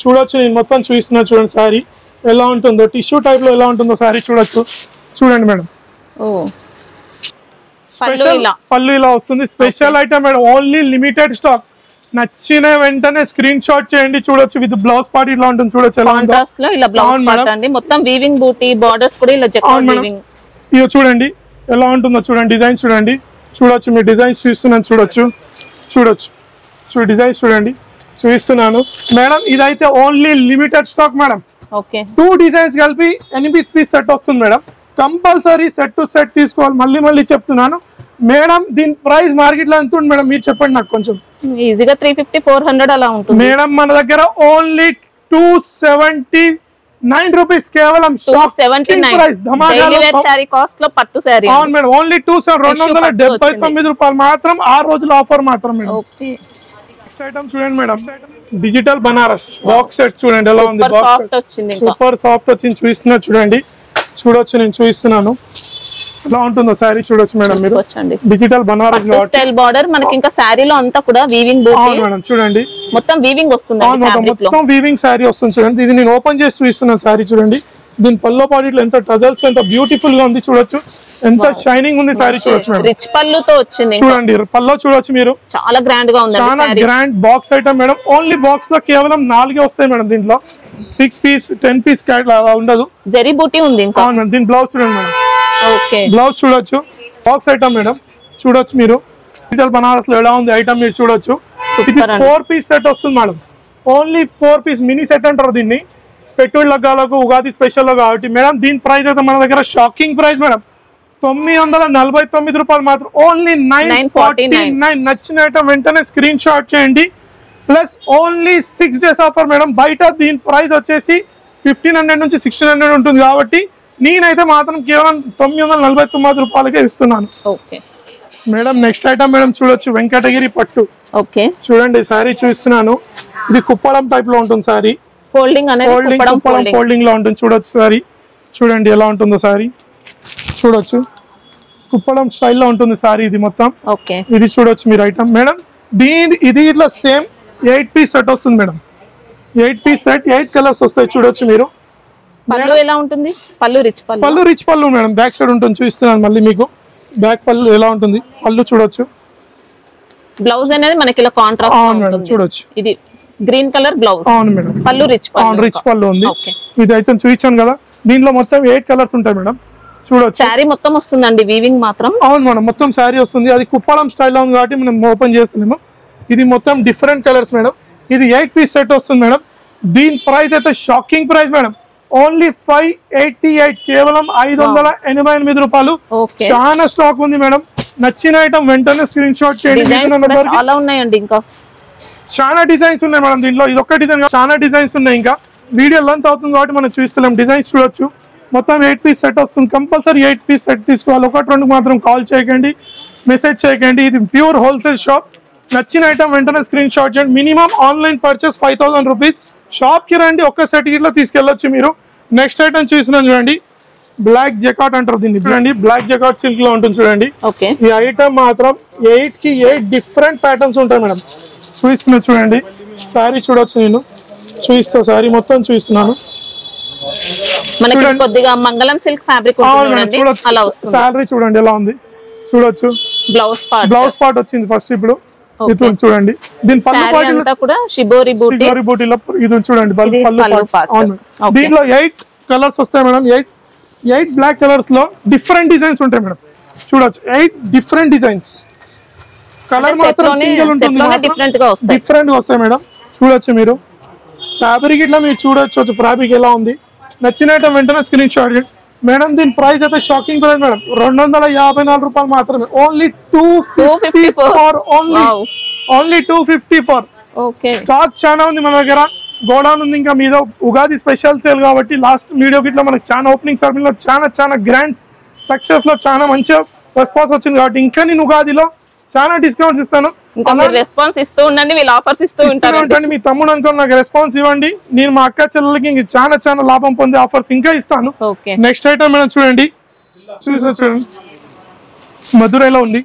చూడొచ్చు, నేను మొత్తం చూస్తున్నా చూడండి సారీ ఎలా ఉంటుందో, టిష్యూ టైప్ లో ఎలా ఉంటుందో సారీ చూడొచ్చు. చూడండి మేడం, పళ్ళు ఇలా వస్తుంది. Special item madam, only limited stock. నచ్చిన వెంటనే స్క్రీన్ షాట్ చేయండి. చూడొచ్చు విత్ బ్లౌజ్ పార్ట్ ఇట్లా ఉంటుంది. చూడొచ్చు ఇక చూడండి ఎలా ఉంటుందో చూడండి. డిజైన్ చూడండి, చూడొచ్చు మీరు డిజైన్స్ చూస్తున్నాను. చూడొచ్చు డిజైన్స్ చూడండి, చూపిస్తున్నాను మేడం. ఇదైతే only limited stock madam. 2 designs కలిపి 8 పీస్ సెట్ వస్తుంది madam. Compulsory set to set తీసుకోవాలి. మళ్ళీ చెప్తున్నాను మేడం. దీని ప్రైస్ మార్కెట్ లో ఎంత ఉంది మేడం, మీరు చెప్పండి నాకు కొంచెం. ఈజీగా 350-400 అలా ఉంటుంది మేడం. మన దగ్గర ఓన్లీ 279 రూపీస్, కేవలం 279 రూపాయలు మాత్రం. 6 రోజుల ఆఫర్ మాత్రం మేడం. ఐటమ్ చూడండి madam, digital Banaras box set చూడండి ఎలా ఉంది. సూపర్ సాఫ్ట్ వచ్చింది, చూపిస్తున్నా చూడండి. చూడొచ్చు, నేను చూపిస్తున్నాను ఎలా ఉంటుందో సారీ. చూడొచ్చు మేడం, మీరు డిజిటల్ బనారస్ స్టైల్ బార్డర్. మనకి ఇంకా సారీలో అంతా కూడా వీవింగ్ మేడం. చూడండి మొత్తం వీవింగ్ వస్తుంది, మొత్తం వీవింగ్ సారీ వస్తుంది. చూడండి, ఇది నేను ఓపెన్ చేసి చూపిస్తున్నాను సారీ. చూడండి దీని పల్లో పాటు ఇట్లా ఎంత టజల్స్ ఎంత బ్యూటిఫుల్ గా ఉంది చూడొచ్చు, ఎంత షైనింగ్ ఉంది సారీ చూడొచ్చు మేడం. రిచ్ పళ్ళుతో వచ్చింది, చూడండి పల్లో చూడొచ్చు మీరు, చాలా గ్రాండ్ గా ఉంది, చాలా grand box item madam. Only box లో కేవలం 4 వస్తాయి మేడం, దీంట్లో 6 పీస్ 10 పీస్ అలా ఉండదు. జరీ బూటీ ఉంది ఇంకా. అవును మేడం, దీని బ్లౌజ్ చూడండి మేడం. ఓకే, బ్లౌజ్ చూడొచ్చు, బాక్స్ ఐటమ్ మేడం. చూడొచ్చు మీరు డిజిటల్ బనారస్ లో ఎలా ఉంది ఐటమ్ మీరు చూడొచ్చు. ఇది 4 పీస్ సెట్ వస్తుంది madam, only 4 piece mini set అంటారు దీన్ని, పెట్టుబడి లగ్గాలకు ఉగాది స్పెషల్ లో కాబట్టి మేడం. దీని ప్రైస్ అయితే మన దగ్గర షాకింగ్ ప్రైస్ మేడం, 949 రూపాయలు మాత్రం, ఓన్లీ 949. నచ్చిన ఐటమ్ వెంటనే స్క్రీన్ షాట్ చేయండి. Plus only 6 days offer madam. బయట దీని ప్రైస్ వచ్చేసి 1500 నుంచి 1600 ఉంటుంది కాబట్టి నేనైతే మాత్రం కేవలం 949 రూపాయలకే ఇస్తున్నాను. Okay madam next item madam చూడొచ్చు, వెంకటగిరి పట్టు. ఓకే, చూడండి సారీ చూస్తున్నాను, ఇది కుప్పడం టైప్ లో ఉంటుంది సారీ, ఫోల్డింగ్ అనేది ఫోల్డింగ్ లో ఉంటుంది చూడొచ్చు సారీ. చూడండి ఎలా ఉంటుందో సారీ చూడొచ్చు, కుప్పడం స్టైల్లో ఉంటుంది సారీ ఇది మొత్తం. ఓకే, ఇది చూడొచ్చు మీరు ఐటమ్ మేడం. ఇది ఇట్లా సేమ్ 8 పీస్ సెట్ వస్తుంది మేడం, 8 పీస్ సెట్ 8 కలర్స్ వస్తాయి చూడొచ్చు మీరు. పళ్ళు ఎలా ఉంటుంది? పళ్ళు రిచ్ పళ్ళు మేడం, బ్యాక్ సైడ్ ఉంటుంది చూపిస్తున్నాను మళ్ళీ మీకు, బ్యాక్ పళ్ళు ఎలా ఉంటుంది పళ్ళు చూడొచ్చు. బ్లౌజ్ అనేది మనకి ఇలా కాంట్రాస్ట్ మేడం చూడొచ్చు, ఇది గ్రీన్ కలర్ బ్లౌజ్. అవును మేడం, పళ్ళు రిచ్ పళ్ళు ఉంది. ఇది అయితే చూపించాను కదా, దీంట్లో మొత్తం 8 కలర్స్ ఉంటాయి మేడం చూడొచ్చు. శారీ మొత్తం వస్తుందండి వీవింగ్ మాత్రం. అవును మేడం, మొత్తం శారీ వస్తుంది, అది కుప్పడం స్టైల్లో ఉంది కాబట్టి మనం ఓపెన్ చేస్తున్నాము. ఇది మొత్తం డిఫరెంట్ కలర్స్ మేడం. ఇది 8 పీస్ సెట్ వస్తుంది మేడం. దీని ప్రైస్ అయితే షాకింగ్ ప్రైస్ మేడం, ఓన్లీ 588, కేవలం 588 రూపాయలు. చాలా స్టాక్ ఉంది మేడం. నచ్చిన ఐటమ్ వెంటనే స్క్రీన్ షాట్ చేయండి. చాలా ఉన్నాయండి, ఇంకా చాలా డిజైన్స్ ఉన్నాయి మేడం దీంట్లో, ఇది ఒక్క డిజైన్ చాలా డిజైన్స్ ఉన్నాయి. ఇంకా వీడియో లెంత్ అవుతుంది కాబట్టి మనం చూస్తలేం. డిజైన్స్ చూడొచ్చు, మొత్తం 8 పీస్ సెట్ వస్తుంది. కంపల్సరీ 8 పీస్ సెట్ తీసుకోవాలి. 1-2 మాత్రం కాల్ చేయకండి, మెసేజ్ చేయకండి. ఇది ప్యూర్ హోల్సేల్ షాప్. నచ్చిన ఐటమ్ వెంటనే స్క్రీన్ షాట్ చేయండి. Minimum online purchase 5000 rupees. Shop కి రండి, ఒక్క సెట్ ఇట్లా తీసుకెళ్ళొచ్చు మీరు. నెక్స్ట్ ఐటమ్ చూసినాను చూడండి, బ్లాక్ జకాట్ అంటారు దీన్ని. చూడండి బ్లాక్ జకాట్ సిల్క్ లో ఉంటుంది చూడండి. ఈ ఐటమ్ మాత్రం 8 కి 8 డిఫరెంట్ ప్యాటర్న్స్ ఉంటాయి మేడం. చూపిస్తున్నా చూడండి, సారీ చూడొచ్చు, నేను చూపిస్తా సారీ మొత్తం చూపిస్తున్నాను. మనకి కొద్దిగా మంగళం సిల్క్ ఫ్యాబ్రిక్ చూడొచ్చు, సారీ చూడండి ఎలా ఉంది చూడొచ్చు. బ్లౌజ్ పార్ట్ వచ్చింది ఫస్ట్, ఇప్పుడు ఇది చూడండి. దీని పళ్ళు పాటు షిబోరి బూటీలో ఇది చూడండి పళ్ళు పార్ట్. దీంట్లో 8 కలర్స్ వస్తాయి మేడం. 8 బ్లాక్ కలర్స్ లో డిఫరెంట్ డిజైన్స్ ఉంటాయి మేడం. చూడొచ్చు 8 డిఫరెంట్ డిజైన్స్. కలర్ మాత్రం సింగిల్ ఉంటుంది, డిఫరెంట్ గా వస్తాయి మేడం. చూడొచ్చు మీరు ఫ్యాబ్రిక్ ఇట్లా మీరు చూడొచ్చు, ఫ్యాబ్రిక్ ఎలా ఉంది. నచ్చిన ఐటమ్ వెంటనే స్క్రీన్ షాట్ చేయండి మేడం. దీని ప్రైస్ అయితే షాకింగ్ ప్రైస్ మేడం, 254 రూపాయలు మాత్రమే. Only 254, only 254. స్టాక్ చాలా ఉంది మన దగ్గర, గోడౌన్ ఉంది ఇంకా మీద. ఉగాది స్పెషల్ సేల్ కాబట్టి లాస్ట్ వీడియో గిట్లా మనకు చాలా ఓపెనింగ్ సెరమనీలో చాలా గ్రాండ్ సక్సెస్ లో చాలా మంచిగా రెస్పాన్స్ వచ్చింది కాబట్టి ఇంకా నేను ఉగాదిలో చాలా డిస్కౌంట్స్ ఇస్తాను. రెస్పాన్స్ ఇస్తూ ఉండండి, వీళ్ళు ఆఫర్స్ ఇస్తూ ఉంటారు. మీ తమ్ముడు అనుకో నాకు రెస్పాన్స్ ఇవ్వండి, నేను మా అక్క చెల్లెలకి చాలా లాభం పొందే ఆఫర్స్ ఇంకా ఇస్తాను. నెక్స్ట్ ఐటమ్ మనం చూడండి, చూడండి మధురైలో ఉంది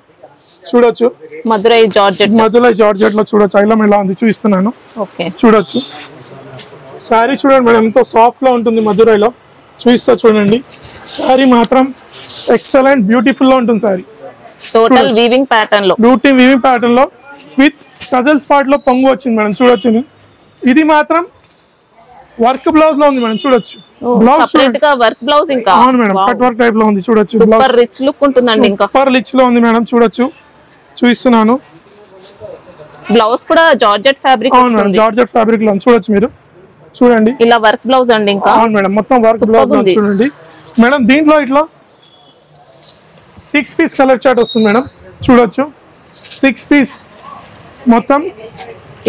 చూడొచ్చు. మధురై జార్జెట్ లో చూడొచ్చు ఐలం ఎలా ఉంది చూపిస్తున్నాను. చూడొచ్చు శారీ చూడండి మేడం, ఎంతో సాఫ్ట్ గా ఉంటుంది మధురైలో. చూపిస్తా చూడండి, శారీ మాత్రం ఎక్సలెంట్ బ్యూటిఫుల్ గా ఉంటుంది శారీ. టోటల్ వీవింగ్ ప్యాటర్న్ లో విత్ టజల్స్ పార్ట్ లో పొంగు వచ్చింది మేడం. చూడొచ్చు ఇది మాత్రం వర్క్ బ్లౌజ్ లో ఉంది మేడం. చూడొచ్చు బ్లౌజ్ ఇంకా అవును మేడం, కట్ వర్క్ టైప్ లో ఉంది. చూడొచ్చు సూపర్ రిచ్ లుక్ ఉంటుందండి, ఇంకా సూపర్ రిచ్ లో ఉంది మేడం. చూడొచ్చు చూపిస్తున్నాను. బ్లౌజ్ కూడా జార్జెట్ ఫ్యాబ్రిక్. అవును మేడం, జార్జెట్ ఫ్యాబ్రిక్ లో చూడొచ్చు మీరు. చూడండి ఇలా వర్క్ బ్లౌజ్ అండి, ఇంకా అవును మేడం మొత్తం వర్క్ బ్లౌజ్ చూడండి మేడం. దీంట్లో ఇట్లా 6 పీస్ కలర్ చార్ట్ వస్తుంది మేడం. చూడొచ్చు 6 పీస్ మొత్తం.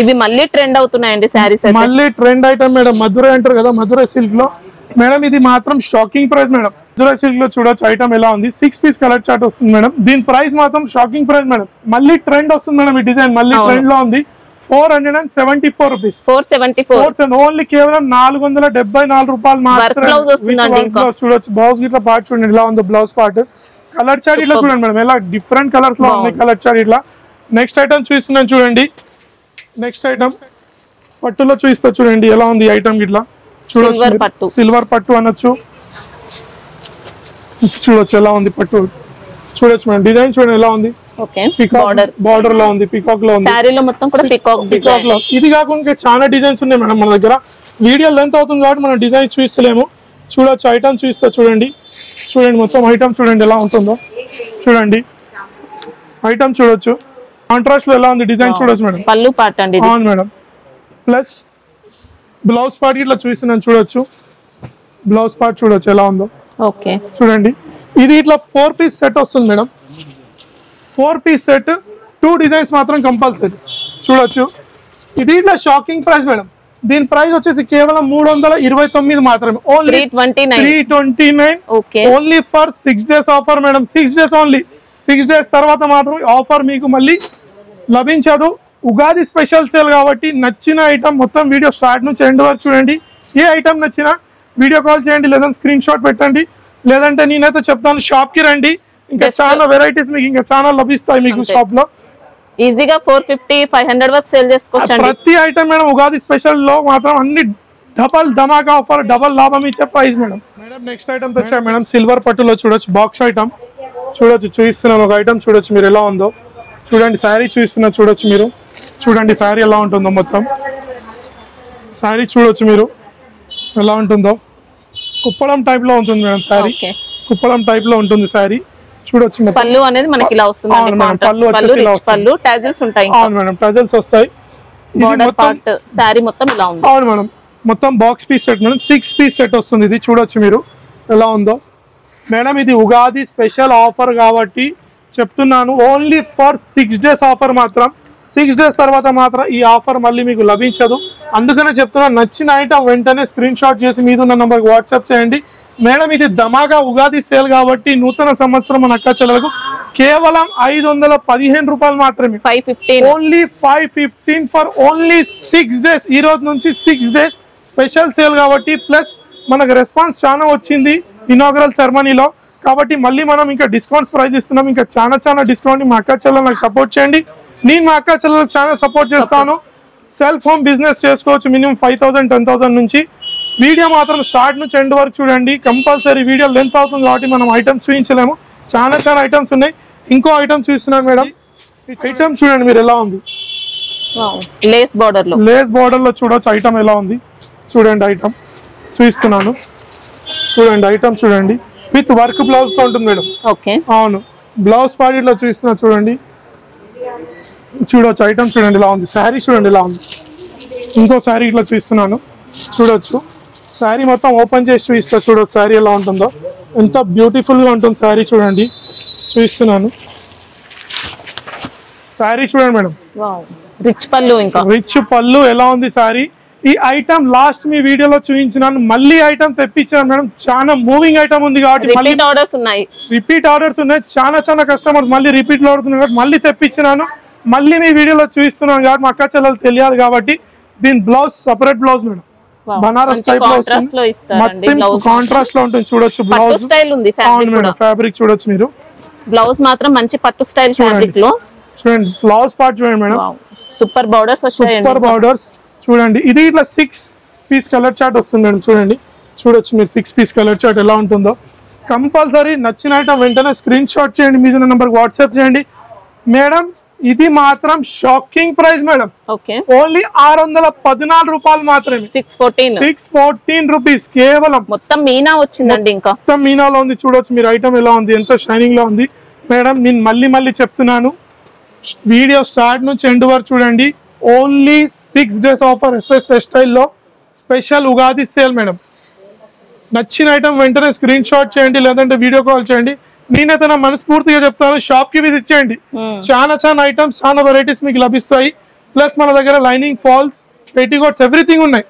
ఇవి మళ్ళీ ట్రెండ్ అవుతున్నాయండి శారీస్, మళ్ళీ ట్రెండ్ ఐటమ్ మేడం. మధురై అంటారు కదా, మధురై సిల్క్ లో మేడం. ఇది మాత్రం shocking price madam. Madurai silk లో చూడొచ్చు ఐటమ్ ఎలా ఉంది. 6 పీస్ కలర్ చార్ట్ వస్తుంది మేడం. దీని ప్రైస్ మాత్రం షాకింగ్ ప్రైస్ మేడం. మళ్ళీ ట్రెండ్ వస్తుంది మేడం, ఈ డిజైన్ మళ్ళీ ట్రెండ్ లో ఉంది. 474 రూపీస్. 474 ఓన్లీ కేవలం 474 రూపాయలు మాత్రమే. చూడొచ్చు బ్లౌజ్ గిట్లా పార్ట్ చూడండి ఎలా ఉందో. బ్లౌజ్ పార్ట్ కలర్ చార్ట్ ఇట్లా చూడండి మేడం, ఎలా డిఫరెంట్ కలర్స్ లో ఉంది కలర్ చార్ట్ ఇట్లా. నెక్స్ట్ ఐటమ్ చూస్తున్నాను చూడండి. నెక్స్ట్ ఐటమ్ పట్టులో చూపిస్తా చూడండి ఎలా ఉంది ఐటమ్ ఇట్లా. చూడొచ్చు సిల్వర్ పట్టు అనొచ్చు, చూడొచ్చు ఎలా ఉంది పట్టు, చూడొచ్చు మేడం డిజైన్ చూడండి ఎలా ఉంది. ఓకే, బార్డర్ లో ఉంది, పీకాక్ లో ఉంది, సారీలో మొత్తం కూడా పీకాక్ లో. ఇది కాకుండా చాలా డిజైన్స్ ఉన్నాయి మేడం మన దగ్గర. వీడియో లెంత్ అవుతుంది కాబట్టి మనం డిజైన్ చూపిస్తలేము. చూడొచ్చు ఐటమ్ చూపిస్తా చూడండి. చూడండి మొత్తం ఐటమ్ చూడండి ఎలా ఉంటుందో చూడండి. ఐటమ్ చూడొచ్చు కాంట్రాస్ట్ లో ఎలా ఉంది డిజైన్ చూడొచ్చు మేడం. పళ్ళు పార్ట్ అండి. అవును మేడం. ప్లస్ బ్లౌజ్ పార్ట్ ఇట్లా చూపిస్తున్నాను చూడొచ్చు. బ్లౌజ్ పార్ట్ చూడొచ్చు ఎలా ఉందో. ఓకే చూడండి ఇది ఇట్లా 4 పీస్ సెట్ వస్తుంది మేడం. 4 పీస్ సెట్ 2 డిజైన్స్ మాత్రం కంపల్సరీ. చూడొచ్చు ఇది ఇట్లా షాకింగ్ ప్రైస్ మేడం. దీని ప్రైస్ వచ్చేసి కేవలం 329 మాత్రమే. Only 329 only for 6 days offer madam. 6 days only. 6 days తర్వాత మాత్రం ఆఫర్ మీకు మళ్ళీ లభించదు. ఉగాది స్పెషల్ సేల్ కాబట్టి నచ్చిన ఐటమ్ మొత్తం వీడియో స్టార్ట్ నుంచి ఎండ్ వరకు చూడండి. ఏ ఐటమ్ నచ్చినా వీడియో కాల్ చేయండి, లేదంటే స్క్రీన్ షాట్ పెట్టండి, లేదంటే నేనైతే చెప్తాను షాప్ కి రండి. ఇంకా చాలా వెరైటీస్ మీకు ఇంకా చాలా లభిస్తాయి మీకు షాప్ లో. ఈజీగా 450-500 వరకు సేల్ చేసుకోవచ్చు. ప్రతి ఐటమ్ మేడం ఉగాది స్పెషల్ లో మాత్రం అన్ని డబల్ ధమాకా ఆఫర్, డబల్ లాభం ఇచ్చే ప్రైస్ మేడం. నెక్స్ట్ ఐటమ్ తెచ్చా మేడం సిల్వర్ పట్టులో చూడొచ్చు. బాక్స్ ఐటమ్ చూడొచ్చు. చూపిస్తున్నాను ఒక ఐటమ్ చూడొచ్చు మీరు ఎలా ఉందో. చూడండి శారీ చూపిస్తున్నా చూడొచ్చు మీరు. చూడండి శారీ ఎలా ఉంటుందో మొత్తం. శారీ చూడొచ్చు మీరు ఎలా ఉంటుందో. కుప్పడం టైప్ లో ఉంటుంది మేడం శారీ. కుప్పడం టైప్ లో ఉంటుంది శారీ. చూడొచ్చు పళ్ళు అనేది మనకి ఇలా వస్తుంది. పళ్ళు టాజిల్స్ ఉంటాయి. అవును మేడం టాజిల్స్ వస్తాయి. బోర్డర్ పార్ట్ శారీ మొత్తం ఇలా ఉంది. అవును మేడం మొత్తం box piece set madam. 6 piece set వస్తుంది. ఇది చూడొచ్చు మీరు ఎలా ఉందో మేడం. ఇది ఉగాది స్పెషల్ ఆఫర్ కాబట్టి చెప్తున్నాను. ఓన్లీ ఫర్ 6 days ఆఫర్ మాత్రం. 6 days తర్వాత మాత్రం ఈ ఆఫర్ మళ్ళీ మీకు లభించదు. అందుకనే చెప్తున్నా నచ్చిన ఐటమ్ వెంటనే స్క్రీన్ షాట్ చేసి మీదున్న నంబర్కి వాట్సాప్ చేయండి మేడం. ఇది ధమాగా ఉగాది సేల్ కాబట్టి నూతన సంవత్సరం మన అక్క చెల్లెలకు కేవలం 515 రూపాయలు మాత్రమే. Only 515 for only 6 days. ఈ రోజు నుంచి 6 days స్పెషల్ సేల్ కాబట్టి ప్లస్ మనకు రెస్పాన్స్ చాలా వచ్చింది ఇనాగరల్ సెరమనీలో కాబట్టి మళ్ళీ మనం ఇంకా డిస్కౌంట్స్ ప్రైస్ ఇస్తున్నాం. ఇంకా చాలా డిస్కౌంట్ మా అక్క చెల్లెలు నాకు సపోర్ట్ చేయండి. నేను మా అక్క చెల్లెలకు చాలా సపోర్ట్ చేస్తాను. సెల్ఫ్ హోమ్ బిజినెస్ చేసుకోవచ్చు మినిమం 5,000-10,000 నుంచి. వీడియో మాత్రం స్టార్ట్ నుంచి ఎండ్ వరకు చూడండి. కంపల్సరీ వీడియో లెంత్ అవుతుంది కాబట్టి మనం ఐటమ్స్ చూపించలేము. చాలా ఐటమ్స్ ఉన్నాయి. ఇంకో ఐటమ్ చూస్తున్నాను మేడం. ఐటమ్ చూడండి మీరు ఎలా ఉంది. లేస్ బార్డర్ లో చూడొచ్చు ఐటమ్ ఎలా ఉంది. చూడండి ఐటమ్ చూపిస్తున్నాను. చూడండి ఐటమ్ చూడండి విత్ వర్క్ బ్లౌజ్ తో ఉంటుంది మేడం. అవును బ్లౌజ్ పార్ట్ ఇట్లా చూపిస్తున్నా చూడండి. చూడొచ్చు ఐటమ్ చూడండి ఎలా ఉంది. శారీ చూడండి ఎలా ఉంది. ఇంకో శారీ ఇట్లా చూపిస్తున్నాను చూడొచ్చు. శారీ మొత్తం ఓపెన్ చేసి చూపిస్తా చూడొచ్చు శారీ ఎలా ఉంటుందో. ఎంత బ్యూటిఫుల్ గా ఉంటుంది శారీ చూడండి. చూపిస్తున్నాను శారీ చూడండి మేడం. రిచ్ పళ్ళు ఎలా ఉంది శారీ. ఈ ఐటమ్ లాస్ట్ మీ వీడియోలో చూపించినాను. మళ్ళీ ఐటమ్ తెప్పించాను మేడం. చాలా మూవింగ్ ఐటమ్ ఉంది కాబట్టి రిపీట్ ఆర్డర్స్ ఉన్నాయి. చాలా కస్టమర్స్ మళ్ళీ రిపీట్ లో ఆడుతున్నారు కాబట్టి మళ్ళీ తెప్పించినాను. మళ్ళీ మీ వీడియోలో చూపిస్తున్నాను కాబట్టి మా అక్క చెల్లెలు తెలియాలి కాబట్టి. దీని blouse separate blouse madam. Banaras type మొత్తం కాంట్రాస్ట్ లో ఉంటుంది. చూడొచ్చు బ్లౌజ్ ఫ్యాబ్రిక్ చూడొచ్చు మీరు. బ్లౌజ్ మాత్రం మంచి పట్టు స్టైల్ ఫ్యాబ్రిక్ లో చూడండి. బ్లౌజ్ పార్ట్ చూడండి మేడం. సూపర్ బోర్డర్స్ చూడండి. ఇది ఇట్లా 6 పీస్ కలర్ చార్ట్ వస్తుంది మేడం. చూడండి చూడొచ్చు మీరు 6 పీస్ కలర్ చార్ట్ ఎలా ఉంటుందో. కంపల్సరీ నచ్చిన ఐటమ్ వెంటనే స్క్రీన్ షాట్ చేయండి. మీ నంబర్కి వాట్సాప్ చేయండి మేడం. ఇది మాత్రం షాకింగ్ ప్రైస్ మేడం. ఓన్లీ 614 రూపాయలు మాత్రమే. 614 రూపీస్ కేవలం. మొత్తం మీనా వచ్చిందండి. ఇంకా మొత్తం మీనాలో ఉంది. చూడొచ్చు మీరు ఐటమ్ ఎలా ఉంది. ఎంత షైనింగ్ లో ఉంది మేడం. నేను మళ్ళీ చెప్తున్నాను వీడియో స్టార్ట్ నుంచి ఎండ్ వరకు చూడండి. ఓన్లీ 6 days ఆఫర్ ఎస్ఎస్ టెక్స్టైల్లో స్పెషల్ ఉగాది సేల్ మేడం. నచ్చిన ఐటమ్ వెంటనే స్క్రీన్ షాట్ చేయండి, లేదంటే వీడియో కాల్ చేయండి. నేనైతే నా మనస్ఫూర్తిగా చెప్తాను షాప్ కి విజిట్ చేయండి. చాలా ఐటమ్స్ చాలా వెరైటీస్ మీకు లభిస్తాయి. ప్లస్ మన దగ్గర లైనింగ్ ఫాల్స్ పెట్టికోట్స్ ఎవ్రీథింగ్ ఉన్నాయి.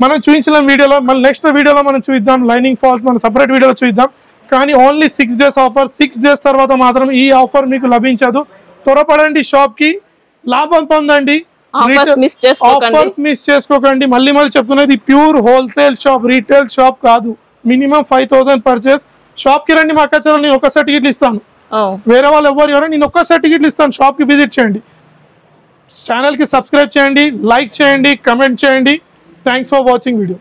మనం చూపించిన వీడియోలో మళ్ళీ నెక్స్ట్ వీడియోలో మనం చూద్దాం. లైనింగ్ ఫాల్స్ మనం సపరేట్ వీడియోలో చూద్దాం. కానీ ఓన్లీ 6 days ఆఫర్. 6 days తర్వాత మాత్రం ఈ ఆఫర్ మీకు లభించదు. త్వరపడండి షాప్ కి లాభం పొందండి. ఆఫర్స్ మిస్ చేసుకోకండి. మళ్ళీ చెప్తున్నది pure wholesale shop, retail shop కాదు. Minimum 5,000 purchase. షాప్ కి రండి మా అక్క చెల్లెలు నేను ఒక్క సెట్ టికెట్లు ఇస్తాను. వేరే వాళ్ళు ఎవరు నేను ఒక్క సెట్ టికెట్లు ఇస్తాను. షాప్ కి విజిట్ చేయండి. ఛానల్ కి సబ్స్క్రైబ్ చేయండి, లైక్ చేయండి, కమెంట్ చేయండి. Thanks for watching video.